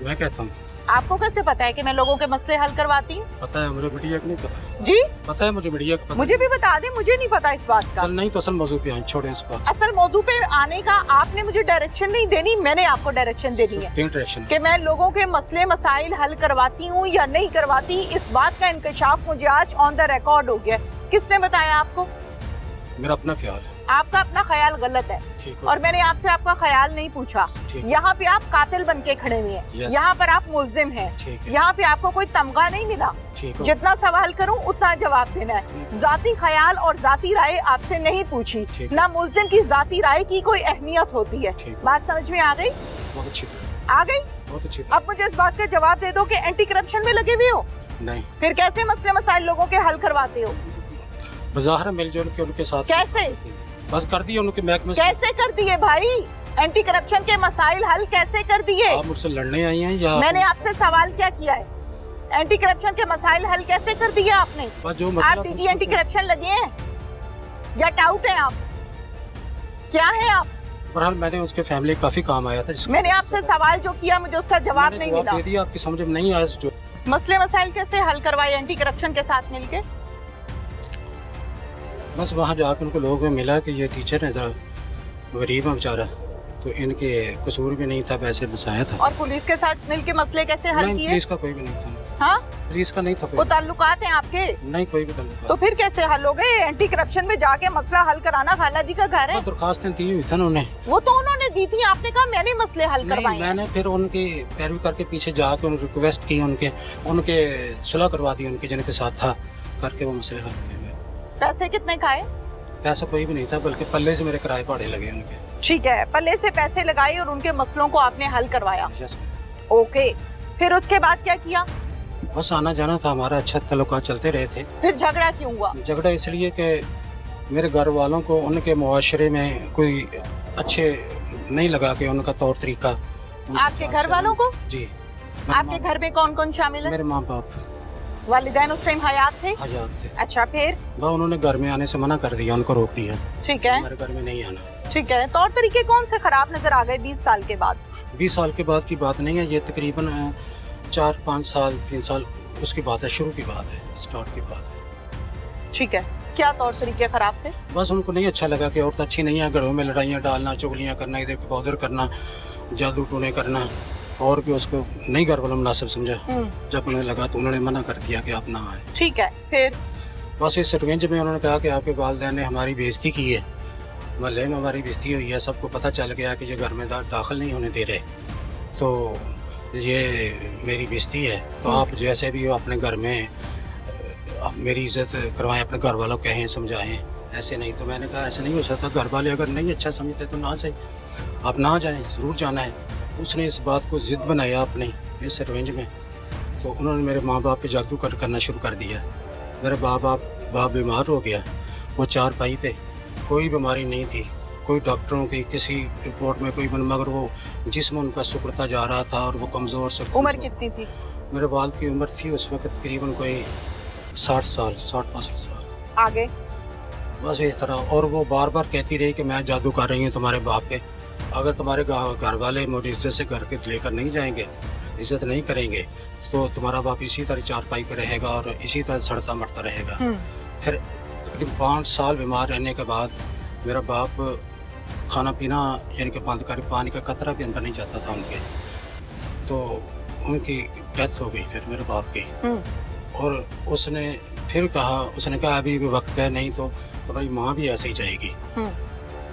Speaker 4: मैं कहता हूँ।
Speaker 1: आपको कैसे पता है कि मैं लोगों के मसले हल करवाती हूँ?
Speaker 4: पता है मुझे मीडिया का नहीं पता।
Speaker 1: जी
Speaker 4: पता है मुझे मीडिया का पता।
Speaker 1: मुझे भी बता दें, मुझे नहीं पता इस बात का।
Speaker 4: चल नहीं तो असल मौजू पे आए, छोड़े इस बात।
Speaker 1: असल मौजू पे आने का आपने मुझे डायरेक्शन नहीं देनी, मैंने आपको डायरेक्शन देनी है
Speaker 4: तीन डायरेक्शन।
Speaker 1: कि मैं लोगों के मसले मसाइल हल करवाती हूँ या नहीं करवाती। इस बात का इंकशाफ मुझे आज ऑन द रिकॉर्ड हो गया। किसने बताया आपको?
Speaker 4: मेरा अपना ख्याल है।
Speaker 1: आपका अपना ख्याल गलत है
Speaker 4: ठीक है।
Speaker 1: और मैंने आपसे आपका ख्याल नहीं पूछा।
Speaker 4: ठीक है।
Speaker 1: यहाँ पे आप कातिल बन के खड़े हुए हैं,
Speaker 4: Yes.
Speaker 1: यहाँ पर आप मुलजिम हैं,
Speaker 4: ठीक है।
Speaker 1: यहाँ पे आपको कोई तमगा नहीं मिला।
Speaker 4: ठीक है।
Speaker 1: जितना सवाल करूं उतना जवाब देना है।
Speaker 4: ठीक।
Speaker 1: जाती ख्याल और जाती राय आपसे नहीं पूछी,
Speaker 4: ठीक।
Speaker 1: ना मुलजिम की जाती राय की कोई अहमियत होती है।
Speaker 4: ठीक।
Speaker 1: बात समझ में आ गई?
Speaker 4: बहुत अच्छी तरह,
Speaker 1: आ गई?
Speaker 4: बहुत अच्छी तरह।
Speaker 1: अब मुझे इस बात का जवाब दे दो कि एंटी करप्शन में लगे हुए हो,
Speaker 4: नहीं,
Speaker 1: फिर कैसे मसले मसाइल लोगों के हल करवाते हो?
Speaker 4: बाजार मिलजुल के उनके साथ
Speaker 1: कैसे?
Speaker 4: बस कर दिए उनके महकमे से।
Speaker 1: कैसे कर दिए भाई? एंटी करप्शन के मसाइल हल कैसे कर दिए?
Speaker 4: आप मुझसे लड़ने आई हैं या
Speaker 1: मैंने आपसे सवाल क्या किया है? एंटी करप्शन के मसाइल हल कैसे कर दिए आपने?
Speaker 4: बस जो
Speaker 1: आप
Speaker 4: मसला
Speaker 1: डीजी एंटी करप्शन लगे हैं या टाउट हैं आप? क्या है आप?
Speaker 4: बहरहाल मैंने उसके फैमिली काफी काम आया था जिसका
Speaker 1: मैंने आपसे सवाल जो किया मुझे उसका जवाब
Speaker 4: मैंने
Speaker 1: नहीं मिला।
Speaker 4: दे दिया, आपकी समझ में नहीं आया जो
Speaker 1: मसले मसाइल कैसे हल करवाए एंटी करप्शन के साथ मिलके?
Speaker 4: बस वहाँ जाकर उनको लोगों को मिला कि ये टीचर है जरा गरीब है बेचारा, तो इनके कसूर भी नहीं था, पैसे बसाया था।
Speaker 1: और पुलिस के साथ मिलके मसले कैसे हल
Speaker 4: नहीं,
Speaker 1: किए?
Speaker 4: पुलिस का कोई भी नहीं था।
Speaker 1: हाँ,
Speaker 4: पुलिस का नहीं था
Speaker 1: वो
Speaker 4: कोई।
Speaker 1: ताल्लुकात हैं आपके,
Speaker 4: नहीं, कोई भी ताल्लुकात।
Speaker 1: तो फिर कैसे हल हो गए? एंटी करप्शन में जाके मसला हल कराना खाला जी का घर है।
Speaker 4: दरखास्तें दी हुई थी उन्होंने।
Speaker 1: वो तो उन्होंने दी थी, आपने कहा मैंने मसले हल
Speaker 4: नहीं,
Speaker 1: करवाए हैं।
Speaker 4: मैंने फिर उनकी पैरवी करके पीछे जाके उन्हें रिक्वेस्ट की, उनके सुलह करवा दी उनके जिनके साथ था, करके वो मसले हल हुए।
Speaker 1: पैसे कितने खाए?
Speaker 4: पैसा कोई भी नहीं था, बल्कि पल्ले से मेरे किराए पहाड़े लगे उनके।
Speaker 1: ठीक है, पल्ले से पैसे लगाए और उनके मसलों को आपने हल करवाया।
Speaker 4: यस।
Speaker 1: ओके, फिर उसके बाद क्या किया?
Speaker 4: बस आना जाना था हमारा, अच्छा ताल्लुकात चलते रहे थे।
Speaker 1: फिर झगड़ा क्यों हुआ?
Speaker 4: झगड़ा इसलिए कि मेरे घर वालों को उनके मुआशरे में कोई अच्छे नहीं लगा कि उनका तौर तरीका।
Speaker 1: आपके घर वालों को?
Speaker 4: जी।
Speaker 1: आपके घर में कौन कौन शामिल है?
Speaker 4: मेरे माँ बाप
Speaker 1: वालिदैन उस टाइम हयात थे?
Speaker 4: आजाद थे।
Speaker 1: अच्छा, फिर?
Speaker 4: वह उन्होंने घर में आने से मना कर दिया, उनको रोक दिया,
Speaker 1: ठीक है,
Speaker 4: हमारे घर में नहीं आना।
Speaker 1: ठीक है। तौर तरीके कौन से खराब नजर आ गए 20 साल के बाद?
Speaker 4: 20 साल के बाद की बात नहीं है, ये तकरीबन 4-5 साल 3 साल उसकी बात है, शुरू की बात है, स्टार्ट की बात है।
Speaker 1: ठीक है, क्या तौर तरीके खराब थे?
Speaker 4: बस उनको नहीं अच्छा लगा कि औरत अच्छी नहीं है, घरों में लड़ाइयाँ डालना, चुगलियाँ करना, इधर के उधर करना, जादू टोने करना, और भी उसको नहीं घर वालों मुनासिब समझा। जब उन्हें लगा तो उन्होंने मना कर दिया कि आप ना आए।
Speaker 1: ठीक है, फिर?
Speaker 4: बस इस रिवेंज में उन्होंने कहा कि आपके वालिदैन ने हमारी बेइज्जती की है, महल्ले में हमारी बेइज्जती हुई है, सबको पता चल गया कि ये घर में दाखिल नहीं होने दे रहे, तो ये मेरी बेइज्जती है, तो आप जैसे भी हो अपने घर में मेरी इज्जत करवाएं, अपने घर वालों को कहें, समझाएं, ऐसे नहीं। तो मैंने कहा ऐसे नहीं हो सकता, घर वाले अगर नहीं अच्छा समझते तो ना सही, आप ना जाएं, ज़रूर जाना है। उसने इस बात को ज़िद बनाया अपनी इस रिवेंज में, तो उन्होंने मेरे माँ बाप पे जादू करना शुरू कर दिया। मेरे बाप बीमार हो गया, वो चारपाई पे, कोई बीमारी नहीं थी, कोई डॉक्टरों की किसी रिपोर्ट में कोई मगर वो जिस्म उनका सिकुड़ता जा रहा था और वो कमज़ोर से।
Speaker 1: उम्र कितनी थी?
Speaker 4: मेरे वालिद की उम्र थी उस वक्त तकरीबन कोई 60-65 साल।
Speaker 1: आगे?
Speaker 4: बस इस तरह, और वो बार बार कहती रही कि मैं जादू कर रही हूँ तुम्हारे बाप पे, अगर तुम्हारे घर वाले मुझे इज्जत से घर के लेकर नहीं जाएंगे, इज्जत नहीं करेंगे, तो तुम्हारा बाप इसी तरह चारपाई पे रहेगा और इसी तरह सड़ता मरता रहेगा। फिर तकरीबन 5 साल बीमार रहने के बाद मेरा बाप खाना पीना यानी कि बंद कर, पानी का कतरा भी अंदर नहीं जाता था उनके, तो उनकी डेथ हो गई फिर मेरे बाप की। और उसने कहा अभी भी वक्त है, नहीं तो तुम्हारी माँ भी ऐसे ही जाएगी।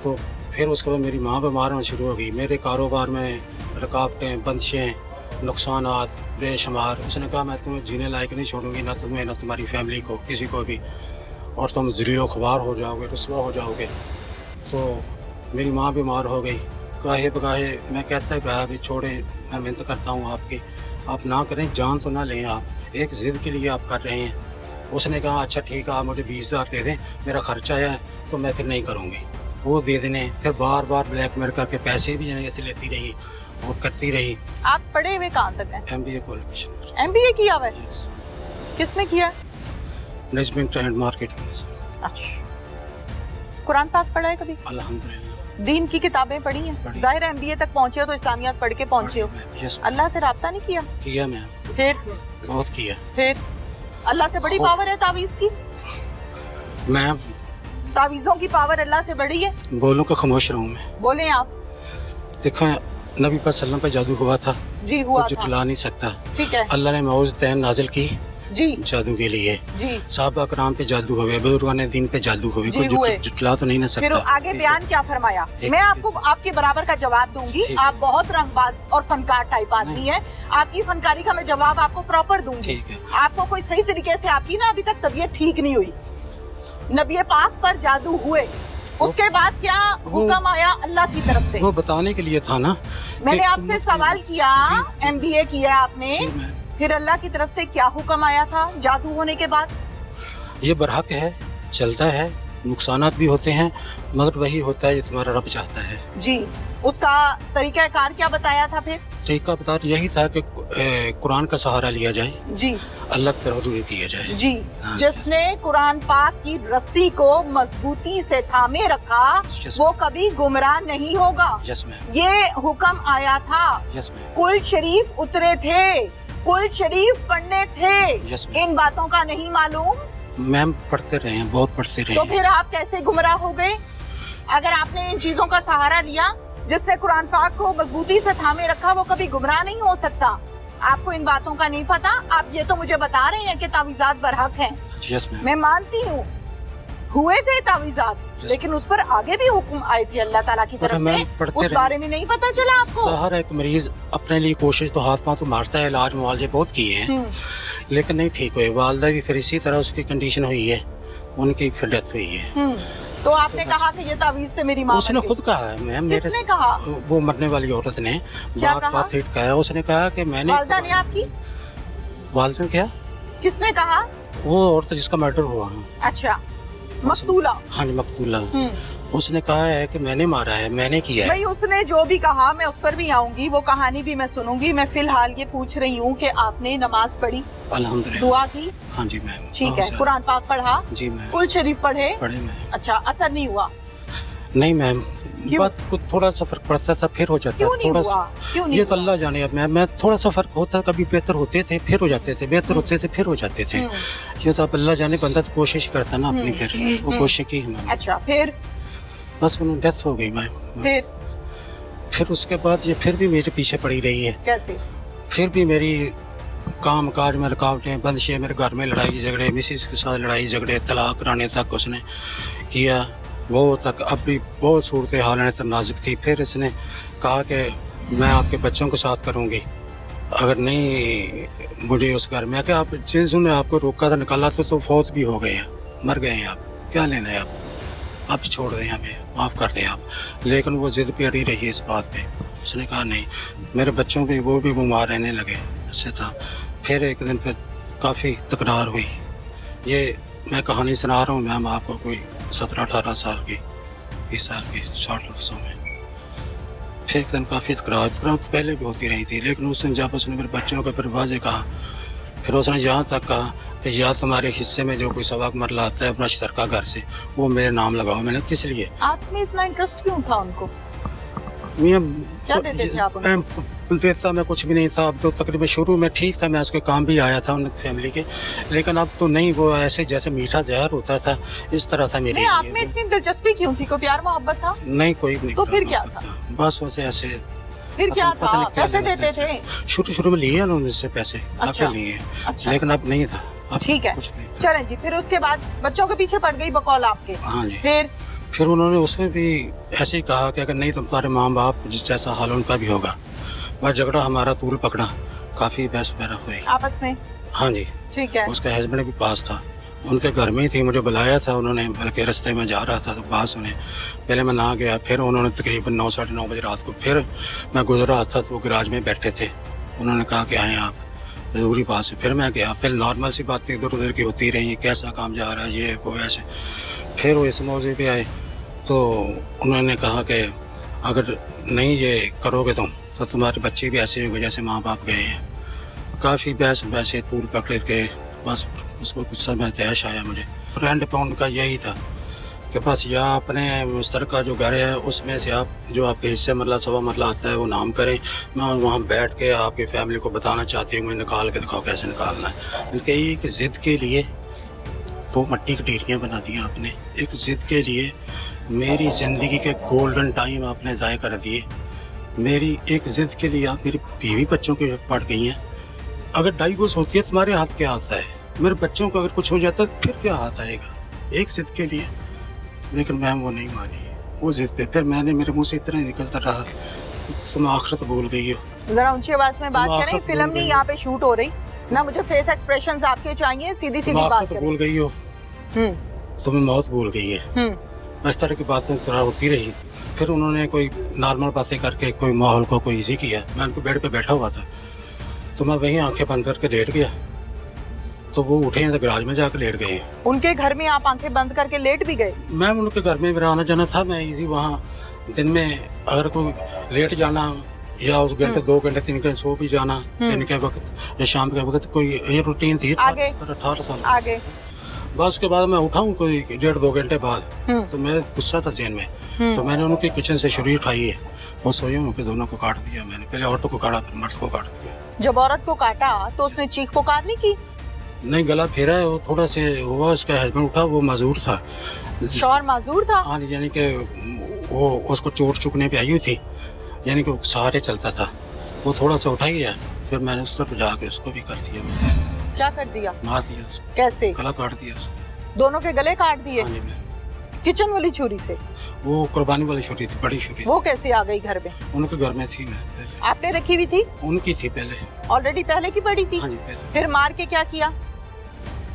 Speaker 4: तो फिर उसके बाद मेरी माँ बीमार होना शुरू हो गई, मेरे कारोबार में रुकावटें, बंदिशें, नुकसानात बेशुमार। उसने कहा मैं तुम्हें जीने लायक नहीं छोड़ूंगी, ना तुम्हें ना तुम्हारी फैमिली को, किसी को भी, और तुम ज़लील ख्वार हो जाओगे, रुसवा हो जाओगे। तो मेरी माँ बीमार हो गई, गाहे बगाहे मैं कहता है भाई अभी छोड़ें, मैं मेहनत करता हूँ आपकी, आप ना करें, जान तो ना लें, आप एक ज़िद के लिए आप कर रहे हैं। उसने कहा अच्छा ठीक है, आप मुझे 20,000 दे दें, मेरा खर्चा है, तो मैं फिर नहीं करूँगी। वो दे देने, फिर बार बार ब्लैकमेल करके पैसे भी यानी ऐसे लेती रही और करती रही।
Speaker 1: आप पढ़े हुए कहाँ तक हैं?
Speaker 4: MBA qualification.
Speaker 1: MBA किया हुआ है? किसने किया?
Speaker 4: Management and marketing.
Speaker 1: अच्छा। कुरान पाक पढ़ा है कभी?
Speaker 4: अल्हम्दुलिल्लाह।
Speaker 1: दीन की किताबें पढ़ी हैं?
Speaker 4: पढ़ी।
Speaker 1: जाहिर है MBA तक पहुंचे हो तो इस्लामियात पढ़ के पहुंचे हो।
Speaker 4: यस।
Speaker 1: अल्लाह से राब्ता नहीं किया?
Speaker 4: किया मैम,
Speaker 1: फिर
Speaker 4: बहुत किया।
Speaker 1: फिर अल्लाह से बड़ी पावर है तावीज़ की?
Speaker 4: मैम
Speaker 1: तावीज़ों की पावर अल्लाह से बड़ी है?
Speaker 4: बोलूं का खामोश रहूं मैं?
Speaker 1: बोले आप।
Speaker 4: देखो नबी पर सल्लम पे जादू हुआ था,
Speaker 1: जी हुआ
Speaker 4: कुछ
Speaker 1: था।
Speaker 4: जुटला नहीं सकता।
Speaker 1: ठीक है
Speaker 4: अल्लाह ने मौज तैन नाजिल की
Speaker 1: जी
Speaker 4: जादू के लिए।
Speaker 1: जी।
Speaker 4: साहबा कराम पे जादू हुए, बुजुर्गों ने दिन पे जादू हुए,
Speaker 1: जी,
Speaker 4: कोई
Speaker 1: हुए।
Speaker 4: जुटला तो नहीं ना
Speaker 1: फिर
Speaker 4: सकता।
Speaker 1: आगे बयान क्या फरमाया?
Speaker 4: एक-
Speaker 1: मैं आपको आपके बराबर का जवाब दूंगी।
Speaker 4: ठीक है।
Speaker 1: आप बहुत रंगबाज और फनकार टाइप आदमी हैं। आपकी फनकारी का मैं जवाब आपको प्रॉपर दूंगी।
Speaker 4: ठीक है।
Speaker 1: आपको कोई सही तरीके से आपकी ना अभी तक तबीयत ठीक नहीं हुई। नबी पाक पर जादू हुए, उसके बाद क्या हुक्म आया अल्लाह की तरफ से?
Speaker 4: वो बताने के लिए था ना।
Speaker 1: मैंने
Speaker 4: कि
Speaker 1: आपसे
Speaker 4: तुम-
Speaker 1: सवाल किया,
Speaker 4: जी,
Speaker 1: MBA किया आपने,
Speaker 4: जी मैम।
Speaker 1: फिर अल्लाह की तरफ से क्या हुक्म आया था जादू होने के बाद?
Speaker 4: ये बरहक है, चलता है, नुकसानात भी होते हैं, मगर वही होता है जो तुम्हारा रब चाहता है।
Speaker 1: जी। उसका तरीका कार क्या बताया था फिर?
Speaker 4: तरीका बता यही था कि कुरान का सहारा लिया जाए,
Speaker 1: जी
Speaker 4: अल्लाह की तरफ रुजू किया जाए।
Speaker 1: जी।
Speaker 4: हाँ,
Speaker 1: जिसने कुरान पाक की रस्सी को मजबूती से थामे रखा
Speaker 4: Yes,
Speaker 1: वो कभी गुमराह नहीं होगा।
Speaker 4: यस मैम,
Speaker 1: ये हुक्म आया था।
Speaker 4: यस मैम,
Speaker 1: कुल शरीफ उतरे थे, कुल शरीफ पढ़ने थे।
Speaker 4: Yes, ma'am.
Speaker 1: इन बातों का नहीं मालूम?
Speaker 4: मैम पढ़ते रहे हैं, बहुत पढ़ते रहे
Speaker 1: तो
Speaker 4: हैं।
Speaker 1: फिर आप कैसे गुमराह हो गए? अगर आपने इन चीजों का सहारा लिया, जिसने कुरान पाक को मजबूती से थामे रखा वो कभी गुमराह नहीं हो सकता। आपको इन बातों का नहीं पता। आप ये तो मुझे बता रहे हैं कि तावीज़ात बरहक हैं।
Speaker 4: यस मैम,
Speaker 1: मैं मानती हूँ हुए थे तावीज़ात,
Speaker 4: Yes.
Speaker 1: लेकिन उस पर आगे भी हुक्म आए थे अल्लाह ताला की
Speaker 4: पर
Speaker 1: तरफ
Speaker 4: मैं
Speaker 1: से।
Speaker 4: पढ़ते
Speaker 1: उस
Speaker 4: रहे।
Speaker 1: बारे में नहीं पता चला आपको?
Speaker 4: सहारा एक मरीज अपने लिए कोशिश तो हाथ पांव तो मारता है, इलाज मुआवजे बहुत किए हैं,
Speaker 1: हम्म,
Speaker 4: लेकिन नहीं ठीक हुए। वालदा भी फिर इसी तरह उसकी कंडीशन हुई है, उनकी फिर डेथ हुई है।
Speaker 1: तो आपने कहा कि ये तावीज़ से मेरी माँ
Speaker 4: उसने
Speaker 1: मर गई।
Speaker 4: खुद कहा है मैम, मेरे
Speaker 1: किसने
Speaker 4: से-
Speaker 1: कहा?
Speaker 4: वो मरने वाली औरत ने
Speaker 1: क्या
Speaker 4: बात
Speaker 1: कहा?
Speaker 4: बात हिट कहा। उसने कहा कि मैंने
Speaker 1: वालदा ने आपकी?
Speaker 4: वालदा ने क्या,
Speaker 1: किसने कहा?
Speaker 4: वो औरत जिसका मर्डर हुआ,
Speaker 1: अच्छा, मकतूला।
Speaker 4: हाँ जी, मकतूला, उसने कहा है कि मैंने मारा है, मैंने किया है।
Speaker 1: भाई उसने जो भी कहा मैं उस पर भी आऊंगी, वो कहानी भी मैं सुनूंगी। मैं फिलहाल ये पूछ रही हूँ कि आपने नमाज पढ़ी,
Speaker 4: अल्हम्दुलिल्लाह।
Speaker 1: दुआ की?
Speaker 4: हाँ जी मैम,
Speaker 1: ठीक
Speaker 4: बहुत
Speaker 1: है।
Speaker 4: सारा।
Speaker 1: कुरान पाक पढ़ा?
Speaker 4: जी मैम,
Speaker 1: कुल शरीफ पढ़े?
Speaker 4: पढ़े मैम।
Speaker 1: अच्छा, असर नहीं हुआ?
Speaker 4: नहीं मैम,
Speaker 1: क्यों?
Speaker 4: बात को थोड़ा सा फर्क पड़ता था, फिर हो जाता
Speaker 1: क्यों नहीं
Speaker 4: थोड़ा
Speaker 1: हुआ? क्यों नहीं
Speaker 4: ये तो
Speaker 1: हुआ?
Speaker 4: अल्लाह जाने। अब मैं थोड़ा सा फर्क होता, कभी बेहतर होते थे फिर हो जाते थे, बेहतर होते थे फिर हो जाते थे। ये तो अब अल्लाह जाने, बंदा तो कोशिश करता ना अपनी, फिर वो कोशिश की है मैम।
Speaker 1: अच्छा, फिर
Speaker 4: बस उन्होंने डेथ हो गई मैम। फिर उसके बाद ये फिर भी मेरे पीछे पड़ी रही है,
Speaker 1: कैसे?
Speaker 4: फिर भी मेरी काम काज में रुकावटें, बंदिशें, मेरे घर में लड़ाई झगड़े, मिसिस के साथ लड़ाई झगड़े, तलाक कराने तक उसने किया। वो तक अब भी बहुत सूरत हाल है, नाजुक थी। फिर इसने कहा कि मैं आपके बच्चों के साथ करूँगी, अगर नहीं मुझे उस घर में। क्या आप जिस ने आपको रोका था, निकाला तो फौत भी हो गए हैं, मर गए हैं, आप क्या लेना है, आप छोड़ दें, हमें माफ़ कर दें आप। लेकिन वो ज़िद पे अड़ी रही इस बात पे। उसने कहा नहीं, मेरे बच्चों पे वो भी बीमार रहने लगे, ऐसे था। फिर एक दिन पे काफ़ी तकरार हुई। ये मैं कहानी सुना रहा हूँ मैम आपको, कोई 17-18 साल की, 20 साल की, 60 वर्षों में। फिर एक दिन काफ़ी तकरार पहले भी होती रही थी, लेकिन उस दिन जब उसने मेरे बच्चों का फिर वाज़े कहा, फिर उसने यहाँ तक कहा कि या तुम्हारे हिस्से में जो कोई सवाक मरला आता है अपना शतरका घर से, वो मेरे नाम लगाओ। मैंने किस लिए?
Speaker 1: आपने इतना इंटरेस्ट क्यों था उनको?
Speaker 4: मियाँ
Speaker 1: क्या देते थे आप उनको?
Speaker 4: मैं देता मैं कुछ भी नहीं था। अब तो तकरीबन शुरू में ठीक था, मैं उसके काम भी आया था उन फैमिली के, लेकिन अब तो नहीं। वो ऐसे जैसे मीठा जहर होता था, इस तरह था मेरे
Speaker 1: नहीं, आप में
Speaker 4: लिए।
Speaker 1: इतनी दिलचस्पी क्यों थी? कोई प्यार मोहब्बत था?
Speaker 4: नहीं, कोई नहीं।
Speaker 1: तो फिर क्या था?
Speaker 4: बस उसे ऐसे
Speaker 1: फिर क्या
Speaker 4: पता
Speaker 1: था?
Speaker 4: नहीं क्या
Speaker 1: पैसे
Speaker 4: लेना
Speaker 1: देते थे?
Speaker 4: शुरू में लिए उन्होंने इससे पैसे,
Speaker 1: अच्छा।
Speaker 4: काफी लिए,
Speaker 1: अच्छा।
Speaker 4: लेकिन अब नहीं था। अब
Speaker 1: ठीक है,
Speaker 4: कुछ नहीं था।
Speaker 1: चलें जी। फिर उसके बाद बच्चों के पीछे पड़ गई बकौल आपके?
Speaker 4: हाँ जी।
Speaker 1: फिर
Speaker 4: उन्होंने उसमें भी ऐसे ही कहा कि अगर नहीं तो तुम्हारे माँ बाप जिस जैसा हाल उनका भी होगा। बस झगड़ा हमारा तूल पकड़ा, काफ़ी बहस वगैरह हुई
Speaker 1: आपस में?
Speaker 4: हाँ जी।
Speaker 1: ठीक है।
Speaker 4: उसका हस्बैंड भी पास था, उनके घर में ही थी, मुझे बुलाया था उन्होंने, बल्कि रास्ते में जा रहा था तो बात सुने। पहले मैं ना गया, फिर उन्होंने तकरीबन 9 साढ़े 9 बजे रात को फिर मैं गुजर रहा था तो वो गैराज में बैठे थे। उन्होंने कहा कि आएँ आप, ज़रूरी बात से। फिर मैं गया, फिर नॉर्मल सी बातें इधर उधर की होती रही, कैसा काम जा रहा है, ये वो ऐसे। फिर वो इस मौजू पे आए, तो उन्होंने कहा कि अगर नहीं ये करोगे तुम तो तुम्हारे बच्चे भी ऐसे होंगे जैसे माँ बाप गए हैं। काफ़ी बहस वैसे तूल पकड़े के बस उसको गुस्सा में तैश आया मुझे। एंड पॉइंट का यही था कि बस या अपने मुश्तरका जो घर है उसमें से आप जो आपके हिस्से मरला सवा मरला आता है वो नाम करें। मैं वहाँ बैठ के आपकी फैमिली को बताना चाहती हूँ, निकाल के दिखाओ कैसे निकालना है। बल्कि एक ज़िद के लिए दो मट्टी की ढेरियाँ बना दी आपने, एक ज़िद के लिए मेरी ज़िंदगी के गोल्डन टाइम आपने ज़ाय कर दिए। मेरी एक ज़िद के लिए आप मेरी बीवी बच्चों के पड़ गई हैं। अगर डाइवोर्स होती है तुम्हारे हाथ क्या आता है, मेरे बच्चों को अगर कुछ हो जाता है फिर क्या हाथ आएगा, एक ज़िद के लिए। लेकिन मैम वो नहीं मानी वो ज़िद पे। फिर मैंने मेरे मुंह से इतना निकलता रहा तुम आखिरत भूल गई हो।
Speaker 1: जरा ऊंची आवाज में बात
Speaker 4: तुम
Speaker 1: करें,
Speaker 4: आखिरत
Speaker 1: फिल्म
Speaker 4: भूल
Speaker 1: नहीं
Speaker 4: गई
Speaker 1: यहाँ पे शूट हो रही ना, मुझे फेस एक्सप्रेशंस आपके चाहिए, सीधी सीधी बात
Speaker 4: तुम
Speaker 1: करें।
Speaker 4: भूल गई हो, तुम्हें मौत भूल गई है। इस तरह की बातें तरह होती रही। फिर उन्होंने कोई नॉर्मल बातें करके कोई माहौल को कोई ईजी किया। मैं उनको बेड पे बैठा हुआ था तो मैं वहीं आंखें बंद करके लेट गया, तो वो उठे हैं तो गराज में जाकर लेट गए हैं।
Speaker 1: उनके घर में आप आंखें बंद करके लेट भी गए?
Speaker 4: मैम उनके घर में मेरा आना जाना था, मैं इजी वहाँ दिन में अगर कोई लेट जाना या उस घंटे 2 घंटे 3 घंटे सो भी जाना दिन के वक्त या शाम के वक्त, कोई ये रूटीन थी। 18 साल
Speaker 1: आगे
Speaker 4: बस उसके बाद मैं उठाऊँ कोई 1.5-2 घंटे बाद, तो मैं गुस्सा था जेन में, तो मैंने उनकी किचन से छुरी उठाई है, वो सोए उनके दोनों को काट दिया मैंने। पहले औरतों को काटा फिर मर्द को काट दिया।
Speaker 1: जब औरत को काटा तो उसने चीख पुकार नहीं की?
Speaker 4: नहीं, गला फेरा है, वो थोड़ा से हुआ। उसका हस्बैंड उठा, वो मजदूर था,
Speaker 1: शौहर माजूर था।
Speaker 4: हाँ, यानी कि वो उसको चोट चुकने पे आई हुई थी, यानी कि सहारे चलता था। वो थोड़ा सा उठा गया, फिर मैंने उस तरफ जाके उसको भी कर दिया,
Speaker 1: क्या कर दिया?
Speaker 4: मार दिया उसको,
Speaker 1: कैसे?
Speaker 4: गला काट दिया उसको।
Speaker 1: दोनों के गले काट दिए?
Speaker 4: हाँ जी मैम।
Speaker 1: किचन वाली छुरी से?
Speaker 4: वो कुर्बानी वाली छुरी थी, बड़ी छुरी।
Speaker 1: वो कैसे आ गई घर में?
Speaker 4: उनके घर में थी मैं पहले।
Speaker 1: आपने रखी हुई थी?
Speaker 4: उनकी थी पहले।
Speaker 1: ऑलरेडी पहले की पड़ी थी?
Speaker 4: हाँ जी पहले।
Speaker 1: फिर मार के क्या किया?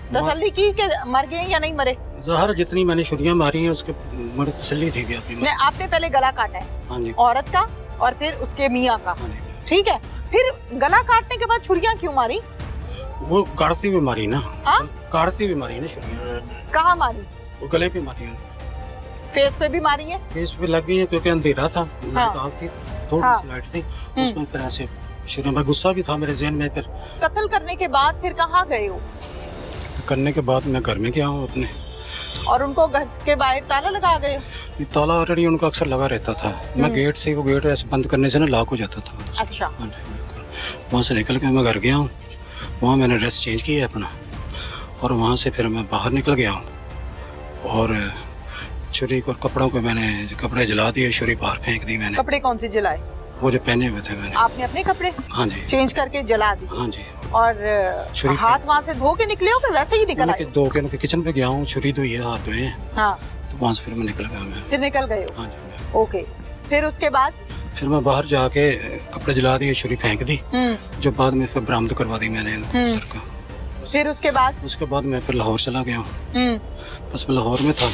Speaker 1: तसल्ली की कि मर गए या नहीं मरे?
Speaker 4: ज़हर जितनी मैंने छुरियां मारी हैं उसके मुझे तसल्ली थी भी अपनी।
Speaker 1: नहीं, आपने पहले गला काटा है?
Speaker 4: हाँ जी।
Speaker 1: औरत का और फिर उसके मियाँ का?
Speaker 4: हाँ जी।
Speaker 1: ठीक है, फिर गला काटने के बाद छुरियां क्यों मारी?
Speaker 4: वो काटती हुई मारी ना।
Speaker 1: हाँ?
Speaker 4: काटती हुई मारी ना छुरियां।
Speaker 1: कहाँ मारी?
Speaker 4: वो गले पे मारी है।
Speaker 1: फेस पे भी मारी है?
Speaker 4: फेस पे लग गई है क्योंकि अंधेरा था, लाइट ऑफ थी, थोड़ी सी लाइट थी उसमें। फिर ऐसे शुरू में गुस्सा भी था मेरे ज़हन में। फिर
Speaker 1: कत्ल करने के बाद फिर कहाँ गए हो?
Speaker 4: करने के बाद मैं घर में गया हूँ अपने,
Speaker 1: और उनको घर के बाहर ताला लगा गए?
Speaker 4: ये ताला ऑलरेडी उनका अक्सर लगा रहता था। मैं गेट से, वो गेट ऐसे बंद करने से ना लॉक हो जाता था।
Speaker 1: अच्छा।
Speaker 4: हाँ जी। वहाँ से निकल के मैं घर गया हूँ, वहाँ मैंने ड्रेस चेंज किया है अपना, और वहाँ से फिर मैं बाहर निकल गया हूँ और छुरी को और कपड़ों को मैंने कपड़े जला दिए, छुरी बाहर फेंक दी मैंने।
Speaker 1: कपड़े कौन से जलाए?
Speaker 4: वो जो पहने हुए थे मैंने।
Speaker 1: आपने अपने कपड़े
Speaker 4: हाँ जी
Speaker 1: चेंज करके जला दिए?
Speaker 4: हाँ जी।
Speaker 1: और
Speaker 4: छुरी
Speaker 1: हाथ वहाँ से धो के निकले हो कि वैसे ही निकल आए?
Speaker 4: उनके किचन पे गया हूँ, छुरी धोई है, हाथ धोए हैं,
Speaker 1: हाँ।
Speaker 4: तो वहाँ से फिर मैं निकल गया मैं।
Speaker 1: फिर निकल गए हो?
Speaker 4: हाँ जी।
Speaker 1: ओके, फिर उसके बाद?
Speaker 4: फिर मैं बाहर जाके कपड़े जला दिए, छुरी फेंक दी, जो बाद में फिर बरामद करवा दी मैंने सर का।
Speaker 1: फिर उसके बाद?
Speaker 4: उसके बाद मैं फिर लाहौर चला गया हूँ। बस मैं लाहौर में था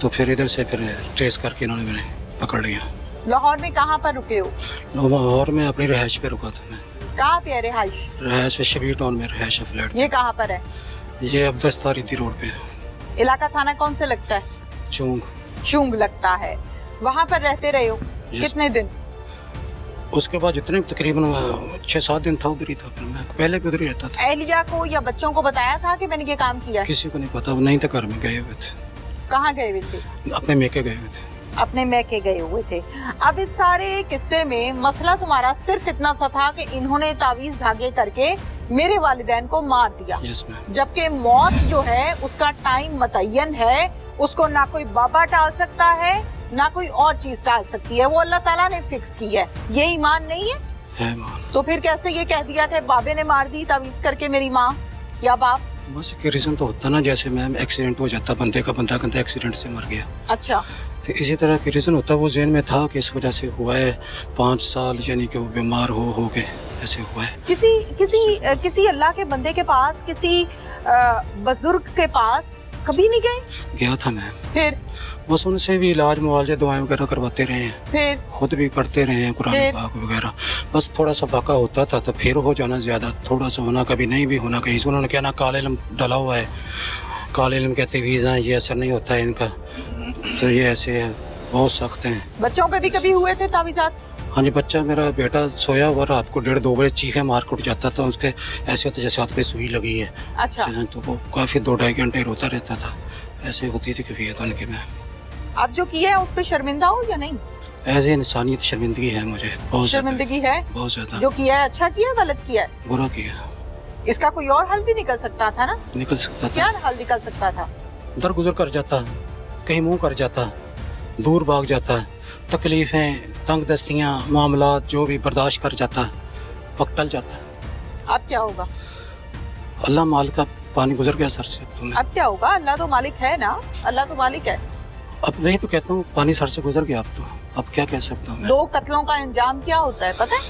Speaker 4: तो फिर इधर से फिर ट्रेस करके इन्होंने मैंने पकड़ लिया।
Speaker 1: लाहौर में कहाँ पर रुके हो?
Speaker 4: लाहौर में अपनी रहायश पे रुका था मैं।
Speaker 1: कहाँ पे है रिहाइश?
Speaker 4: रहायश पे शबीर टाउन में रहायश है, फ्लैट।
Speaker 1: ये कहाँ पर है?
Speaker 4: ये अब्दुस्तार रिद्दी रोड पे।
Speaker 1: इलाका थाना कौन से लगता है?
Speaker 4: चूंग।
Speaker 1: चूंग लगता है। वहाँ पर रहते रहे हो कितने दिन?
Speaker 4: उसके बाद जितने तकरीबन 6-7 दिन था उधर ही था। फिर मैं पहले भी उधर ही रहता था।
Speaker 1: एहलिया को या बच्चों को बताया था कि मैंने ये काम किया है?
Speaker 4: किसी को नहीं पता, नहीं था, घर में गए हुए थे।
Speaker 1: कहाँ गए हुए थे?
Speaker 4: अपने मेके गए हुए थे।
Speaker 1: अपने मैके गए हुए थे। अब इस सारे किस्से में मसला तुम्हारा सिर्फ इतना सा था कि इन्होंने तावीज धागे करके मेरे वालिदैन को मार दिया, जबकि मौत जो है उसका टाइम मुतय्यन है, उसको ना कोई बाबा टाल सकता है ना कोई और चीज टाल सकती है, वो अल्लाह ताला ने फिक्स की है। ये ईमान नहीं है? तो फिर कैसे ये कह दिया कि बाबे ने मार दी तावीज करके मेरी माँ या बाप?
Speaker 4: बस एक रीजन तो होता ना, जैसे मैम एक्सीडेंट हो जाता, बंदा कहता एक्सीडेंट से मर गया।
Speaker 1: अच्छा।
Speaker 4: तो इसी तरह की रीज़न होता, वो ज़हन में था कि इस वजह से हुआ है, 5 साल यानी कि वो बीमार हो के ऐसे हुआ है।
Speaker 1: किसी अल्लाह के बंदे के पास, किसी बुजुर्ग के पास कभी नहीं गए?
Speaker 4: गया था मैं।
Speaker 1: फिर
Speaker 4: बस उनसे भी इलाज मुआवजे दवाएं वगैरह करवाते रहे हैं,
Speaker 1: फिर
Speaker 4: खुद भी पढ़ते रहे हैं कुरान पाक वगैरह। बस थोड़ा सा फाका होता था तो फिर हो जाना ज़्यादा, थोड़ा सा होना कभी नहीं भी होना कहीं से। उन्होंने क्या ना काले इल्म डाला हुआ है, काले इल्म कहते वीज़ा ये असर नहीं होता है इनका, तो ये ऐसे है, बहुत सख्त हैं।
Speaker 1: बच्चों पे भी कभी हुए थे तावीज़ात?
Speaker 4: हाँ जी, बच्चा मेरा बेटा सोया हुआ रात को 1:30-2 बजे चीखे मार के उठ जाता था, उसके ऐसे होता जैसे हाथ पे सुई लगी है।
Speaker 1: अच्छा,
Speaker 4: तो वो काफ़ी 2-2.5 घंटे रोता रहता था, ऐसे होती थी कभी उनके में।
Speaker 1: अब जो किया है उस पर शर्मिंदा हो या नहीं?
Speaker 4: ऐसे इंसानियत शर्मिंदगी है मुझे, बहुत ज़्यादा,
Speaker 1: शर्मिंदगी है?
Speaker 4: बहुत ज़्यादा।
Speaker 1: जो किया है अच्छा किया गलत किया है?
Speaker 4: बुरा किया।
Speaker 1: इसका कोई और हल भी निकल सकता था ना?
Speaker 4: निकल सकता था,
Speaker 1: क्या हल निकल सकता था?
Speaker 4: दरगुजर कर जाता, कहीं मुंह कर जाता, दूर भाग जाता, तकलीफ़ें, तंग दस्तियाँ, मामलात जो भी बर्दाश्त कर जाता, पकटल जाता।
Speaker 1: अब क्या होगा?
Speaker 4: अल्लाह माल का पानी गुजर गया सर से। तुम्हें
Speaker 1: अब क्या होगा? अल्लाह तो मालिक है ना, अल्लाह तो मालिक है।
Speaker 4: अब वही तो कहता हूँ, पानी सर से गुजर गया। अब क्या कह सकता हूँ मैं?
Speaker 1: 2 कत्लों का अंजाम क्या होता है पता है?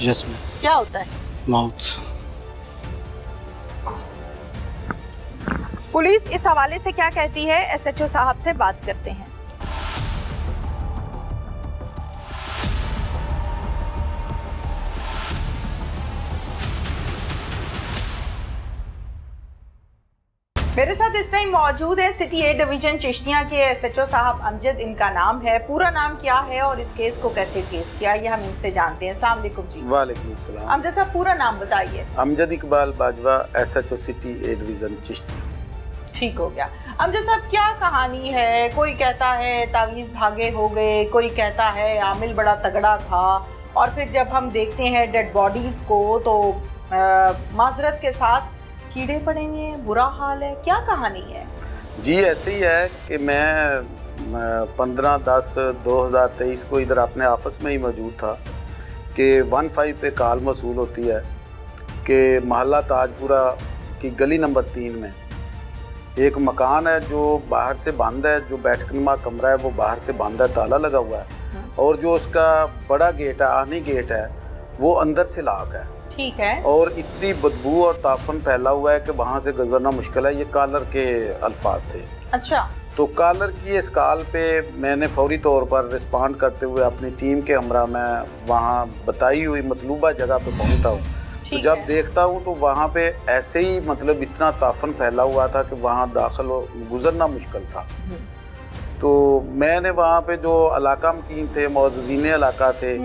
Speaker 4: यस में
Speaker 1: क्या होता है?
Speaker 4: मौत।
Speaker 1: पुलिस इस हवाले से क्या कहती है, एसएचओ साहब से बात करते हैं। मेरे साथ इस टाइम मौजूद है सिटी ए डिवीजन चिश्तियाँ के एसएचओ साहब अमजद, इनका नाम है। पूरा नाम क्या है और इस केस को कैसे फेस किया, ये हम इनसे जानते हैं। अस्सलाम वालेकुम जी।
Speaker 5: वालेकुम अस्सलाम।
Speaker 1: अमजद साहब पूरा नाम बताइए।
Speaker 5: Amjad Iqbal Bajwa, SHO city A division Chishti.
Speaker 1: ठीक हो गया। अमजद साहब क्या कहानी है? कोई कहता है तावीज़ धागे हो गए, कोई कहता है आमिल बड़ा तगड़ा था, और फिर जब हम देखते हैं डेड बॉडीज़ को तो माजरत के साथ कीड़े पड़ेंगे, बुरा हाल है। क्या कहानी है?
Speaker 5: जी ऐसे ही है कि मैं 15/10/2023 को इधर अपने ऑफिस में ही मौजूद था कि 15 पे कॉल मौसूल होती है कि मोहल्ला ताजपुरा की गली नंबर 3 में एक मकान है जो बाहर से बंद है, जो बैठकनुमा कमरा है वो बाहर से बंद है, ताला लगा हुआ है, और जो उसका बड़ा गेट है, आनी गेट है, वो अंदर से लॉक है।
Speaker 1: ठीक है।
Speaker 5: और इतनी बदबू और ताफन फैला हुआ है कि वहाँ से गुजरना मुश्किल है। ये कॉलर के अल्फाज थे।
Speaker 1: अच्छा।
Speaker 5: तो कॉलर की इस कॉल पे मैंने फौरी तौर पर रिस्पॉन्ड करते हुए अपनी टीम के हमरा मैं वहाँ बताई हुई मतलूबा जगह पे पहुँचता हूँ। तो जब देखता हूँ तो वहाँ पे ऐसे ही मतलब इतना ताफन फैला हुआ था कि वहाँ दाखिल गुजरना मुश्किल था। तो मैंने वहाँ पे जो इलाका मकीन थे, मौजूदीन इलाका थे,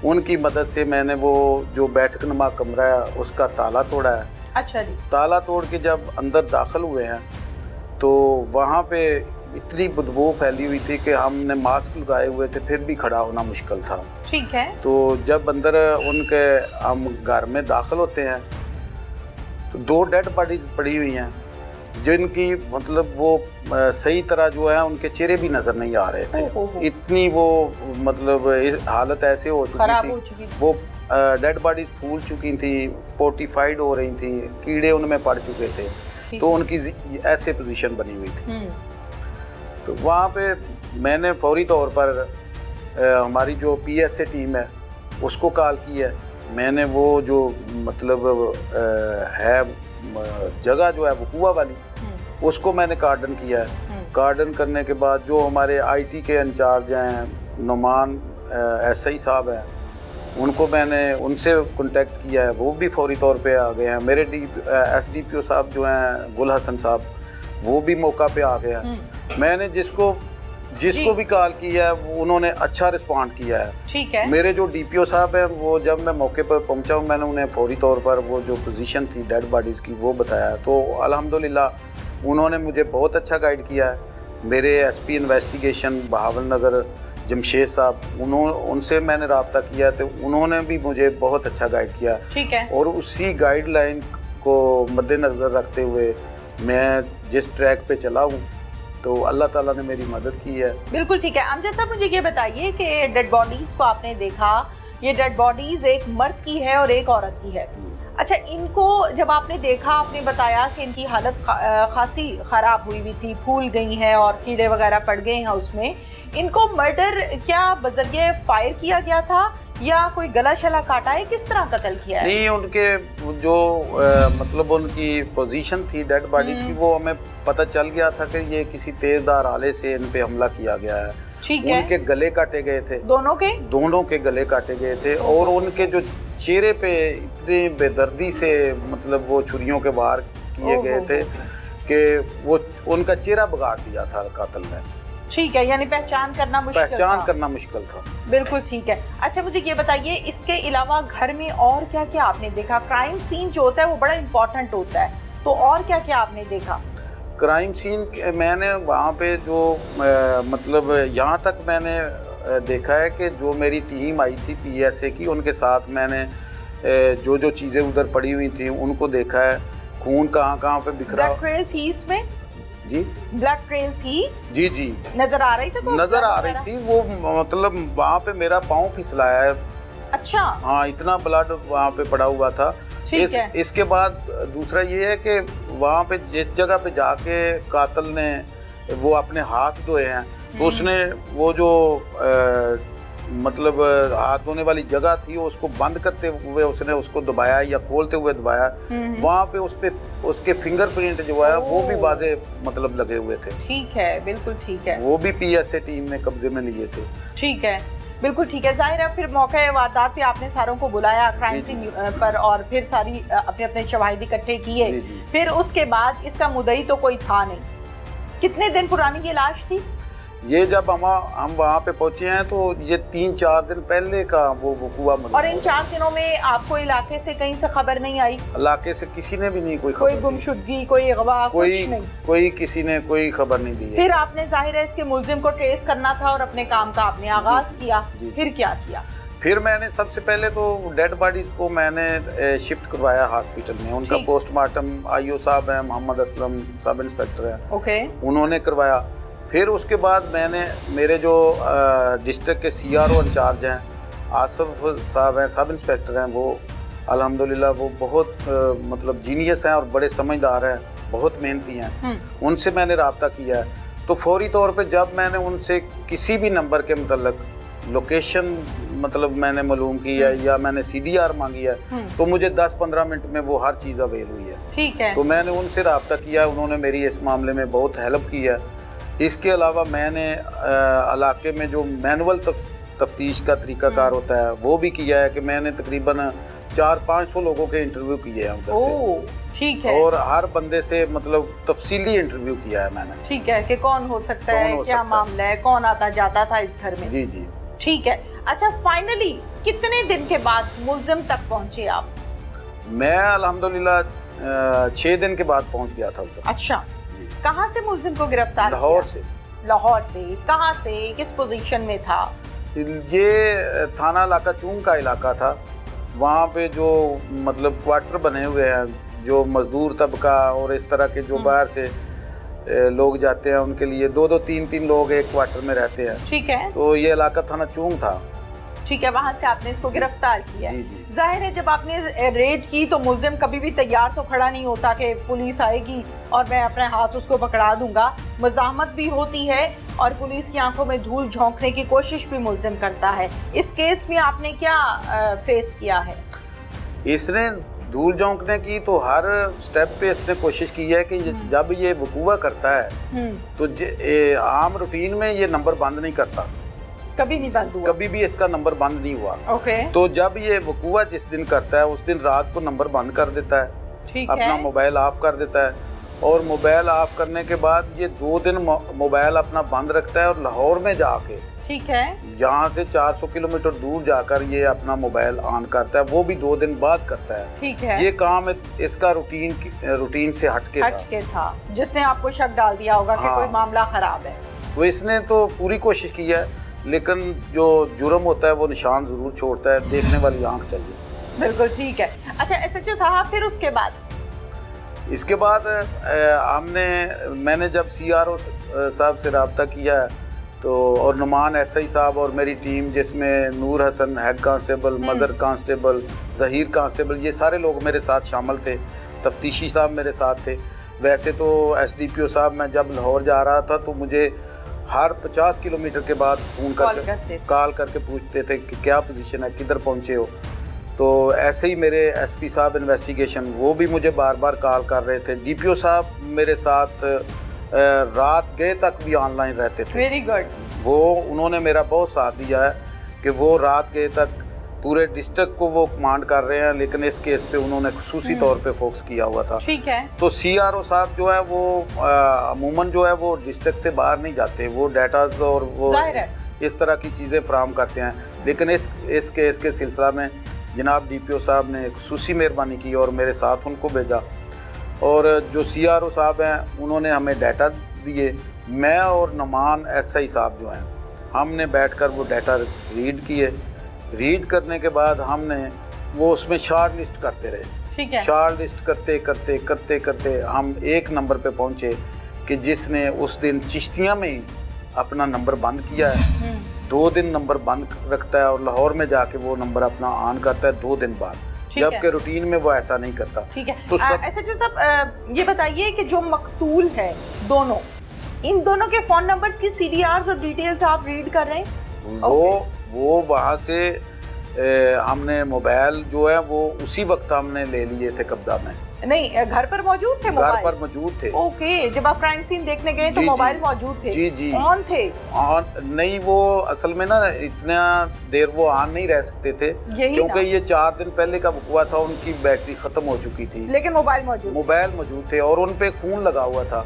Speaker 5: उनकी मदद से मैंने वो जो बैठकनुमा कमरा है उसका ताला तोड़ा है।
Speaker 1: अच्छा जी।
Speaker 5: ताला तोड़ के जब अंदर दाखिल हुए हैं तो वहाँ पे इतनी बदबू फैली हुई थी कि हमने मास्क लगाए हुए थे, फिर भी खड़ा होना मुश्किल था।
Speaker 1: ठीक है।
Speaker 5: तो जब अंदर उनके हम घर में दाखिल होते हैं तो 2 डेड बॉडीज पड़ी हुई हैं जिनकी मतलब वो सही तरह जो है उनके चेहरे भी नज़र नहीं आ रहे थे। इतनी वो मतलब हालत ऐसे हो चुकी थी, वो डेड बॉडीज फूल चुकी थी, पोर्टिफाइड हो रही थी, कीड़े उनमें पड़ चुके थे, तो उनकी ऐसे पोजीशन बनी हुई थी। तो वहाँ पे मैंने फौरी तौर पर हमारी जो पीएसए टीम है उसको कॉल की है। मैंने वो जो मतलब है जगह जो है वो कुआ वाली, उसको मैंने कार्डन किया है। कार्डन करने के बाद जो हमारे आईटी के इंचार्ज हैं नुमान एसआई साहब हैं, उनको मैंने उनसे कांटेक्ट किया है, वो भी फौरी तौर पे आ गए हैं। मेरे एसडीपीओ साहब जो हैं गुल हसन साहब, वो भी मौका पे आ गए हैं। मैंने जिसको भी कॉल किया है वो उन्होंने अच्छा रिस्पॉन्ड किया है।
Speaker 1: ठीक है।
Speaker 5: मेरे जो डीपीओ साहब हैं वो जब मैं मौके पर पहुंचा हूँ मैंने उन्हें फौरी तौर पर वो जो पोजीशन थी डेड बॉडीज़ की वो बताया। तो अल्हम्दुलिल्लाह उन्होंने मुझे बहुत अच्छा गाइड किया है। मेरे एसपी इन्वेस्टिगेशन बहावल नगर जमशेद साहब, उनसे मैंने रब्ता किया तो उन्होंने भी मुझे बहुत अच्छा गाइड किया।
Speaker 1: ठीक है।
Speaker 5: और उसी गाइडलाइन को मद्देनज़र रखते हुए मैं जिस ट्रैक पे चला हूँ तो अल्लाह ताला ने मेरी मदद की है।
Speaker 1: बिल्कुल ठीक है। अमजद साहब मुझे ये बताइए कि डेड बॉडीज को आपने देखा, ये डेड बॉडीज एक मर्द की है और एक औरत की है। अच्छा, इनको जब आपने देखा, आपने बताया कि इनकी हालत खासी ख़राब हुई थी, फूल गई हैं और कीड़े वगैरह पड़ गए हैं उसमें। इनको मर्डर क्या बजरिए फायर किया गया था या कोई गला शला काटा है, किस तरह कत्ल किया है?
Speaker 5: नहीं, उनके जो मतलब उनकी पोजीशन थी डेड बॉडी की, वो हमें पता चल गया था कि ये किसी तेजदार आले से इन पे हमला किया गया है।
Speaker 1: ठीक है।
Speaker 5: उनके गले काटे गए थे, दोनों के गले काटे गए थे, और उनके जो चेहरे पे इतनी बेदर्दी से मतलब वो छुरियों के वार किए गए थे कि वो उनका चेहरा बिगाड़ दिया था कातिल ने।
Speaker 3: ठीक है, यानी पहचान करना मुश्किल
Speaker 5: पहचान
Speaker 3: था।
Speaker 5: करना मुश्किल था।
Speaker 3: बिल्कुल ठीक है। अच्छा मुझे ये बताइए, इसके अलावा घर में और क्या क्या आपने देखा? क्राइम सीन जो होता है वो बड़ा इम्पोर्टेंट होता है, तो और क्या क्या आपने देखा?
Speaker 5: क्राइम सीन मैंने वहाँ पे जो मतलब यहाँ तक मैंने देखा है कि जो मेरी टीम आई थी PSA की, उनके साथ मैंने जो जो चीज़ें उधर पड़ी हुई थी उनको देखा है। खून कहाँ कहाँ पे बिखरा।
Speaker 3: ब्लड ट्रेल थी इसमें?
Speaker 5: जी
Speaker 3: ब्लड ट्रेल थी?
Speaker 5: जी जी
Speaker 3: नजर आ रही थी? तो
Speaker 5: नज़र आ रही थी वो, मतलब वहाँ पे मेरा पाँव फिसलाया है।
Speaker 3: अच्छा
Speaker 5: हाँ, इतना ब्लड वहाँ पे पड़ा हुआ था।
Speaker 3: ठीक है।
Speaker 5: इसके बाद दूसरा ये है कि वहाँ पे जिस जगह पे जाके कातिल ने वो अपने हाथ धोए हैं, तो उसने वो जो मतलब हाथ धोने वाली जगह थी उसको बंद करते हुए उसने उसको दबाया या खोलते हुए दबाया। वहाँ पे उस पे उसके फिंगरप्रिंट जो है वो भी वादे मतलब लगे हुए थे।
Speaker 3: ठीक है, बिल्कुल ठीक है।
Speaker 5: वो भी PSA टीम ने कब्जे में लिए थे।
Speaker 3: ठीक है, बिल्कुल ठीक है। जाहिर है फिर मौके वारदात पे आपने सारों को बुलाया क्राइम सीन पर, और फिर सारी अपने अपने शवाहिद इकट्ठे किए। फिर उसके बाद इसका मुद्दई तो कोई था नहीं। कितने दिन पुरानी ये लाश थी?
Speaker 5: ये जब हम वहाँ पे पहुँचे हैं तो ये 3-4 दिन पहले का वो वकूआ।
Speaker 3: और इन 4 दिनों में आपको इलाके से कहीं से खबर नहीं आई?
Speaker 5: इलाके से किसी ने भी नहीं कोई
Speaker 3: कोई
Speaker 5: खबर
Speaker 3: गुमशुदगी, कोई अगवा, कुछ नहीं?
Speaker 5: कोई किसी ने कोई खबर नहीं दी है।
Speaker 3: फिर आपने जाहिर है इसके मुलजिम को ट्रेस करना था और अपने काम का आपने आगाज किया। फिर क्या किया?
Speaker 5: फिर मैंने सबसे पहले तो डेड बॉडीज को मैंने शिफ्ट करवाया हॉस्पिटल में। उनका पोस्टमार्टम IO साहब हैं, मोहम्मद असलम सब इंस्पेक्टर हैं,
Speaker 3: ओके,
Speaker 5: उन्होंने करवाया। फिर उसके बाद मैंने मेरे जो डिस्ट्रिक्ट के CRO इंचार्ज हैं, आसिफ साहब हैं, सब इंस्पेक्टर हैं, वो अल्हम्दुलिल्लाह वो बहुत मतलब जीनियस हैं और बड़े समझदार हैं, बहुत मेहनती हैं। उनसे मैंने रब्ता किया है। तो फौरी तौर पे जब मैंने उनसे किसी भी नंबर के मतलब लोकेशन मतलब मैंने मालूम की है या मैंने CDR मांगी है, तो मुझे 10-15 मिनट में वो हर चीज़ अवेल हुई है।
Speaker 3: ठीक है।
Speaker 5: तो मैंने उनसे रब्ता किया, उन्होंने मेरी इस मामले में बहुत हेल्प की है। इसके अलावा मैंने इलाके में जो मैनुअल तफ्तीश का तरीकाकार होता है वो भी किया है कि मैंने तकरीबन 400-500 लोगों के इंटरव्यू किए हैं उधर से।
Speaker 3: ठीक है।
Speaker 5: और हर बंदे से मतलब तफसीली इंटरव्यू किया है मैंने।
Speaker 3: ठीक है, कि कौन हो सकता है, क्या मामला है, कौन आता जाता था इस घर में?
Speaker 5: जी जी।
Speaker 3: ठीक है। अच्छा, फाइनली कितने दिन के बाद मुलजिम तक पहुंचे आप?
Speaker 5: मैं अल्हम्दुलिल्लाह 6 दिन के बाद पहुंच गया था उधर।
Speaker 3: अच्छा, कहाँ से मुलजिम को गिरफ्तार किया?
Speaker 5: लाहौर से।
Speaker 3: लाहौर से? कहाँ से, किस पोजीशन में था?
Speaker 5: ये थाना इलाका चूंग का इलाका था। वहाँ पे जो मतलब क्वार्टर बने हुए हैं, जो मजदूर तबका और इस तरह के जो बाहर से लोग जाते हैं उनके लिए 2-2 3-3 लोग एक क्वार्टर में रहते हैं।
Speaker 3: ठीक है।
Speaker 5: तो ये इलाका थाना चूंग था।
Speaker 3: ठीक है, वहाँ से आपने इसको गिरफ्तार किया।
Speaker 5: जी जी।
Speaker 3: जाहिर है जब आपने रेड की तो मुलजिम कभी भी तैयार तो खड़ा नहीं होता कि पुलिस आएगी और मैं अपने हाथ उसको पकड़ा दूंगा। मज़ाहमत भी होती है और पुलिस की आंखों में धूल झोंकने की कोशिश भी मुलजिम करता है। इस केस में आपने क्या फेस किया है?
Speaker 5: इसने धूल झोंकने की तो हर स्टेप पे इसने कोशिश की है कि जब ये वकूआ करता है तो आम रूटीन में ये नंबर बंद नहीं करता,
Speaker 3: कभी नहीं बंद हुआ,
Speaker 5: कभी भी इसका नंबर बंद नहीं हुआ।
Speaker 3: ओके।
Speaker 5: तो जब ये वकूआ जिस दिन करता है उस दिन रात को नंबर बंद कर देता है,
Speaker 3: ठीक
Speaker 5: अपना
Speaker 3: है।
Speaker 5: मोबाइल ऑफ कर देता है, और मोबाइल ऑफ करने के बाद ये 2 दिन मोबाइल अपना बंद रखता है और लाहौर में जाके,
Speaker 3: ठीक है,
Speaker 5: यहाँ से 400 किलोमीटर दूर जाकर ये अपना मोबाइल ऑन करता है, वो भी 2 दिन बाद करता है।
Speaker 3: ठीक है।
Speaker 5: ये काम इसका रूटीन से हटके
Speaker 3: था, जिसने आपको शक डाल दिया होगा कि कोई मामला खराब है।
Speaker 5: तो इसने तो पूरी कोशिश की है, लेकिन जो जुर्म होता है वो निशान जरूर छोड़ता है, देखने वाली आंख चाहिए।
Speaker 3: बिल्कुल ठीक है। अच्छा SHO साहब, फिर उसके बाद?
Speaker 5: इसके बाद मैंने जब CRO साहब से रब्ता किया तो, और नुमान SI साहब और मेरी टीम जिसमें नूर हसन हेड कांस्टेबल, मदर कांस्टेबल, ज़हीर कांस्टेबल, ये सारे लोग मेरे साथ शामिल थे। तफ्तीशी साहब मेरे साथ थे। वैसे तो SDPO साहब, मैं जब लाहौर जा रहा था तो मुझे हर 50 किलोमीटर के बाद फ़ोन करके कॉल करके पूछते थे कि क्या पोजीशन है, किधर पहुँचे हो। तो ऐसे ही मेरे SP साहब इन्वेस्टिगेशन, वो भी मुझे बार बार कॉल कर रहे थे। DPO साहब मेरे साथ रात गए तक भी ऑनलाइन रहते थे।
Speaker 3: Very good.
Speaker 5: वो उन्होंने मेरा बहुत साथ दिया है कि वो रात गए तक पूरे डिस्ट्रिक्ट को वो कमांड कर रहे हैं, लेकिन इस केस पे उन्होंने खुसूसी तौर पे फोकस किया हुआ था।
Speaker 3: ठीक है।
Speaker 5: तो CRO साहब जो है वो अमूमन जो है वो डिस्ट्रिक्ट से बाहर नहीं जाते, वो डाटाज और वो
Speaker 3: जाहिर है।
Speaker 5: इस तरह की चीज़ें फराहम करते हैं, लेकिन इस केस के सिलसिला में जनाब DPO साहब ने खुसूसी मेहरबानी की और मेरे साथ उनको भेजा, और जो CRO साहब हैं उन्होंने हमें डाटा दिए। मैं और नमान SI साहब जो हैं, हमने बैठकर वो डाटा रीड किए। रीड करने के बाद हमने वो उसमें शार्ट लिस्ट करते रहे।
Speaker 3: ठीक है।
Speaker 5: शार्ट लिस्ट करते करते करते करते हम एक नंबर पे पहुंचे कि जिसने उस दिन चिश्तिया में ही अपना नंबर बंद किया है। 2 दिन नंबर बंद रखता है और लाहौर में जाके वो नंबर अपना ऑन करता है 2 दिन बाद, जबकि रूटीन में वो ऐसा नहीं करता।
Speaker 3: ठीक है।
Speaker 5: तो
Speaker 3: SHO साहब ये बताइए कि जो मकतूल है दोनों, इन दोनों के फ़ोन नंबर्स की CDRs और डिटेल्स आप रीड कर रहे हैं?
Speaker 5: वो वहाँ से हमने मोबाइल जो है वो उसी वक्त हमने ले लिए थे कब्जा में।
Speaker 3: नहीं, घर पर मौजूद थे मोबाइल?
Speaker 5: घर पर मौजूद थे।
Speaker 3: ओके, जब आप क्राइम सीन देखने गए तो
Speaker 5: जी,
Speaker 3: मोबाइल मौजूद थे?
Speaker 5: जी जी
Speaker 3: ऑन थे?
Speaker 5: ऑन नहीं, वो असल में ना इतना देर वो ऑन नहीं रह सकते थे, क्योंकि ये 4 दिन पहले का हुआ था, उनकी बैटरी खत्म हो चुकी थी,
Speaker 3: लेकिन मोबाइल मौजूद
Speaker 5: थे और उन पे खून लगा हुआ था।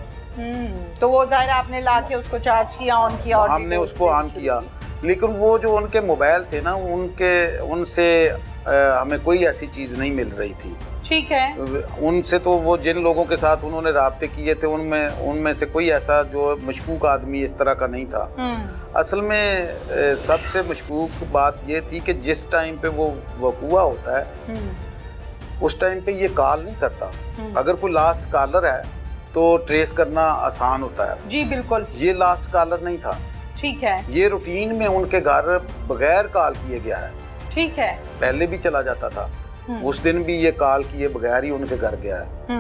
Speaker 3: तो वो जाहिर आपने ला के उसको चार्ज किया, ऑन किया, और
Speaker 5: हमने उसको ऑन किया, लेकिन वो जो उनके मोबाइल थे ना, उनसे हमें कोई ऐसी चीज़ नहीं मिल रही थी।
Speaker 3: ठीक है।
Speaker 5: उनसे तो वो जिन लोगों के साथ उन्होंने राब्ते किए थे उनमें से कोई ऐसा जो मशकूक आदमी इस तरह का नहीं था। असल में सबसे मशकूक बात ये थी कि जिस टाइम पे वो वकूआ होता है उस टाइम पे ये कॉल नहीं करता। अगर कोई लास्ट कॉलर है तो ट्रेस करना आसान होता है।
Speaker 3: जी बिल्कुल।
Speaker 5: ये लास्ट कॉलर नहीं था।
Speaker 3: ठीक है।
Speaker 5: ये रूटीन में उनके घर बगैर कॉल किए गया है।
Speaker 3: ठीक है।
Speaker 5: पहले भी चला जाता था, उस दिन भी ये कॉल किए बगैर ही उनके घर गया है।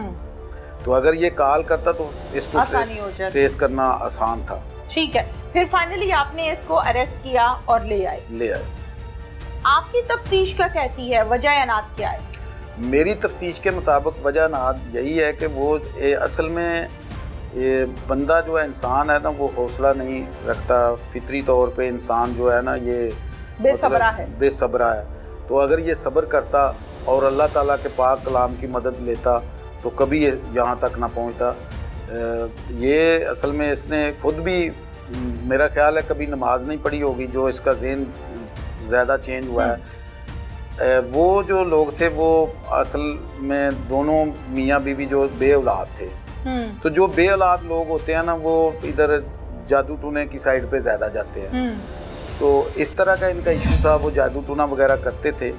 Speaker 5: तो अगर ये कॉल करता तो इसको
Speaker 3: आसानी हो जाती,
Speaker 5: ट्रेस करना आसान था।
Speaker 3: ठीक है। फिर फाइनली आपने इसको अरेस्ट किया और ले आए। आपकी तफ्तीश क्या कहती है, वजह अनात क्या है?
Speaker 5: मेरी तफ्तीश के मुताबिक वजह अनात यही है कि वो असल में ये बंदा जो है, इंसान है ना, वो हौसला नहीं रखता। फितरी तौर पे इंसान जो है ना, ये बेसब्रा है। तो अगर ये सब्र करता और अल्लाह ताला के पाक कलाम की मदद लेता तो कभी यहाँ तक ना पहुँचता। ये असल में इसने खुद भी, मेरा ख्याल है, कभी नमाज नहीं पढ़ी होगी, जो इसका ज़हन ज़्यादा चेंज हुआ है। वो जो लोग थे वो असल में दोनों मियाँ बीवी जो बे औलाद थे, तो जो बे औलाद लोग होते हैं ना, वो इधर जादू टूने की साइड पे ज़्यादा जाते हैं। तो इस तरह का इनका इशू था, वो जादू टूना वगैरह करते थे,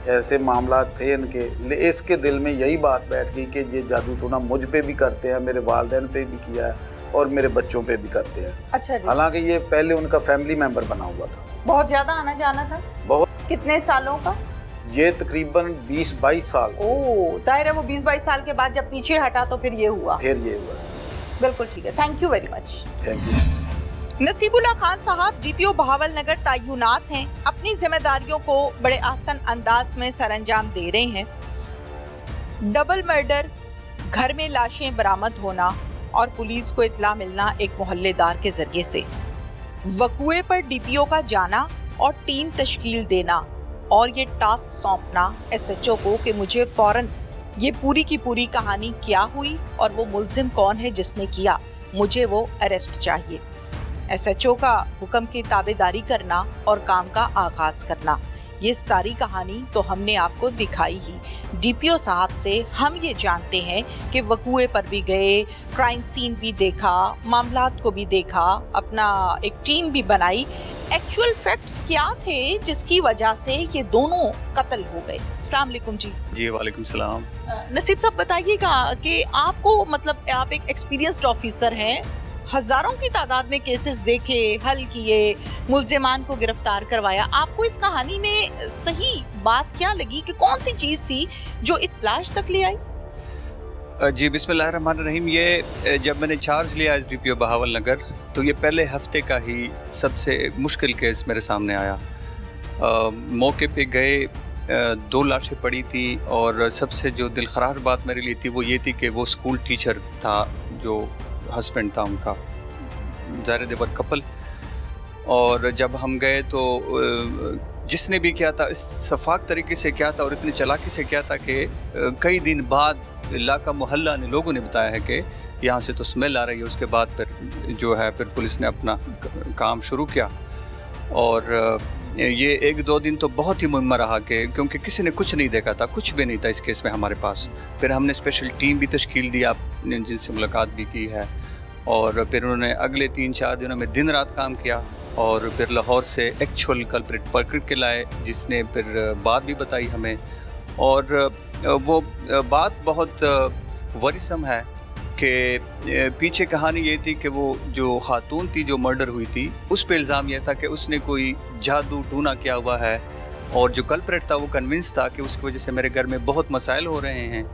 Speaker 5: ऐसे मामला थे इनके। इसके दिल में यही बात बैठ गई कि ये जादू टूना मुझ पे भी करते हैं, मेरे वालिदैन पे भी किया है और मेरे बच्चों पे भी करते हैं।
Speaker 3: अच्छा जी।
Speaker 5: हालांकि ये पहले उनका फैमिली मेंबर बना हुआ था।
Speaker 3: बहुत ज़्यादा आना जाना था? बहुत। कितने सालों का?
Speaker 5: ये तकरीबन 20-22 साल।
Speaker 3: ओह, जाहिर है वो 20-22 साल के बाद जब पीछे हटा तो फिर ये हुआ। बिल्कुल ठीक है। Thank you very much.
Speaker 5: Thank you.
Speaker 1: Nasibullah Khan साहब DPO बहावलनगर तैनात हैं, अपनी जिम्मेदारियों को बड़े आसान अंदाज में सरअंजाम दे रहे हैं। डबल मर्डर, घर में लाशें बरामद होना और पुलिस को इत्ला मिलना एक मोहल्लेदार के जरिए से, वकूए पर DPO का जाना और टीम तश्कील देना और ये टास्क सौंपना SHO को कि मुझे फौरन ये पूरी की पूरी कहानी क्या हुई और वो मुल्जिम कौन है जिसने किया, मुझे वो अरेस्ट चाहिए। SHO का हुक्म की ताबेदारी करना और काम का आगाज करना, ये सारी कहानी तो हमने आपको दिखाई ही। DPO साहब से हम ये जानते हैं कि वकूए पर भी गए, क्राइम सीन भी देखा, मामलात को भी देखा, अपना एक टीम भी बनाई। एक्चुअल फैक्ट्स क्या थे जिसकी वजह से ये दोनों कत्ल हो गए? अस्सलाम वालेकुम जी।
Speaker 6: जी वालेकुम सलाम।
Speaker 1: नसीब साहब बताइएगा कि आपको, मतलब आप एक एक्सपीरियंस्ड ऑफिसर हैं, हजारों की तादाद में केसेस देखे, हल किए, मुल्जिमान को गिरफ्तार करवाया, आपको इस कहानी में सही बात क्या लगी कि कौन सी चीज़ थी जो इत्लाश तक ले आई?
Speaker 6: जी बिस्मिल्लाहिर्रहमानिर्रहीम। ये जब मैंने चार्ज लिया एस DPO बहावलनगर तो ये पहले हफ्ते का ही सबसे मुश्किल केस मेरे सामने आया। मौके पे गए, 2 लाशें पड़ी थी और सबसे जो दिल खरार बात मेरे लिए थी वो ये थी कि वो स्कूल टीचर था, जो हस्बैंड था उनका, ज़ाहिर देवर कपल। और जब हम गए तो जिसने भी किया था इस शफाक तरीके से किया था और इतनी चालाकी से किया था कि कई दिन बाद इलाका मोहल्ला ने लोगों ने बताया है कि यहाँ से तो स्मेल आ रही है। उसके बाद फिर जो है फिर पुलिस ने अपना काम शुरू किया और ये 1-2 दिन तो बहुत ही मुहिम रहा कि क्योंकि किसी ने कुछ नहीं देखा था, कुछ भी नहीं था इस केस में हमारे पास। फिर हमने स्पेशल टीम भी तश्कील दी, आपने जिनसे मुलाकात भी की है, और फिर उन्होंने अगले 3-4 दिनों में दिन रात काम किया और फिर लाहौर से एक्चुअल कल्प्रिट पकड़ के लाए, जिसने फिर बात भी बताई हमें। और वो बात बहुत वरीसम है कि पीछे कहानी ये थी कि वो जो खातून थी जो मर्डर हुई थी उस पे इल्ज़ाम यह था कि उसने कोई जादू टूना किया हुआ है, और जो कल्प्रिट था वो कन्विंस था कि उसकी वजह से मेरे घर में बहुत मसाइल हो रहे हैं,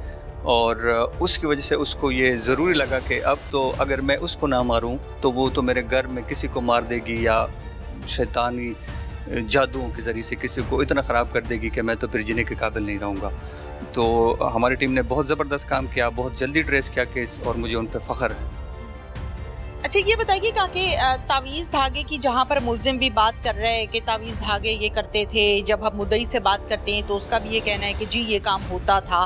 Speaker 6: और उसकी वजह से उसको ये ज़रूरी लगा कि अब तो अगर मैं उसको ना मारूं तो वो तो मेरे घर में किसी को मार देगी या शैतानी जादुओं के ज़रिए से किसी को इतना ख़राब कर देगी कि मैं तो फिर जीने के काबिल नहीं रहूँगा। तो हमारी टीम ने बहुत ज़बरदस्त काम किया, बहुत जल्दी ट्रेस किया केस, और मुझे उन पर फ़ख्र है।
Speaker 7: अच्छा ये बताइए कि तावीज़ धागे की जहाँ पर मुलजिम भी बात कर रहे हैं कि तावीज़ धागे ये करते थे, जब हम मुद्दई से बात करते हैं तो उसका भी ये कहना है कि जी ये काम होता था।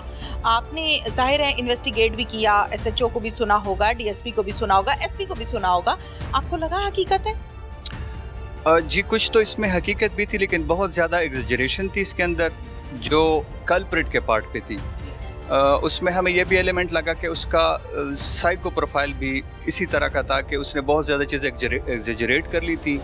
Speaker 7: आपने ज़ाहिर है इन्वेस्टिगेट भी किया, SHO को भी सुना होगा, DSP को भी सुना होगा, SP को भी सुना होगा, आपको लगा हकीकत है?
Speaker 6: जी कुछ तो इसमें हकीकत भी थी, लेकिन बहुत ज़्यादा एग्जेजरेशन थी इसके अंदर जो कल्प्रिट के पार्ट पे थी। उसमें हमें यह भी एलिमेंट लगा कि उसका साइको प्रोफाइल भी इसी तरह का था कि उसने बहुत ज़्यादा चीज़ें एग्जेजरेट कर ली थी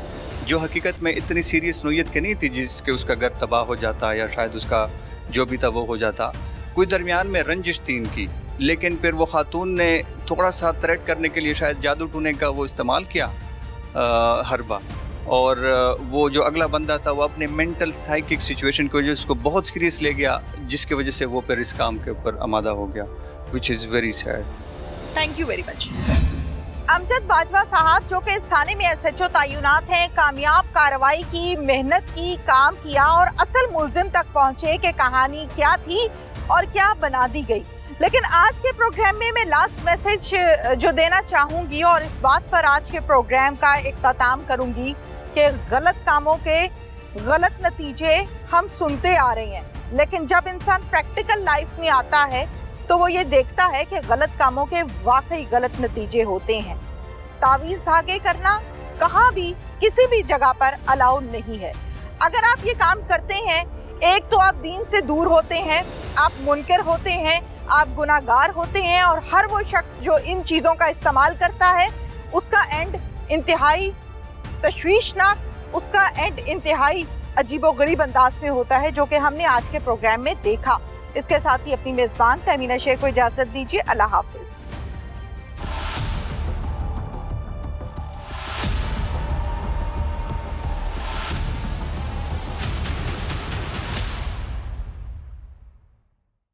Speaker 6: जो हकीकत में इतनी सीरियस नोयत की नहीं थी, जिसके उसका घर तबाह हो जाता या शायद उसका जो भी था वो हो जाता। कोई दरमियान में रंजिश थी इनकी, लेकिन फिर वो खातून ने थोड़ा सा थ्रेट करने के लिए शायद जादू टूने का वो इस्तेमाल किया हरबा, और वो जो अगला बंदा था वो अपने मेंटल साइकिक सिचुएशन की वजह से उसको बहुत सीरियस ले गया, जिसकी वजह से वो फिर इस काम के ऊपर आमादा हो गया, which is very sad.
Speaker 7: Thank you very much.
Speaker 1: Amjad Bajwa साहब जो कि इस थाने में SHO तैनात हैं, कामयाब कार्रवाई की, मेहनत की, काम किया और असल मुलजिम तक पहुंचे कि कहानी क्या थी और क्या बना दी गई। लेकिन आज के प्रोग्राम में मैं लास्ट मैसेज जो देना चाहूँगी और इस बात पर आज के प्रोग्राम का इख्तिताम करूँगी कि गलत कामों के गलत नतीजे हम सुनते आ रहे हैं, लेकिन जब इंसान प्रैक्टिकल लाइफ में आता है तो वो ये देखता है कि गलत कामों के वाकई गलत नतीजे होते हैं। तावीज़ धागे करना कहाँ भी किसी भी जगह पर अलाउड नहीं है। अगर आप ये काम करते हैं, एक तो आप दीन से दूर होते हैं, आप मुनकर होते हैं, आप गुनाहगार होते हैं, और हर वो शख्स जो इन चीज़ों का इस्तेमाल करता है उसका एंड इंतहाई तशवीशनाक, उसका एंड इंतहाई अजीबोगरीब अंदाज में होता है, जो कि हमने आज के प्रोग्राम में देखा। इसके साथ ही अपनी मेज़बान तहमीना शेख को इजाज़त दीजिए। अल्लाह हाफिज़।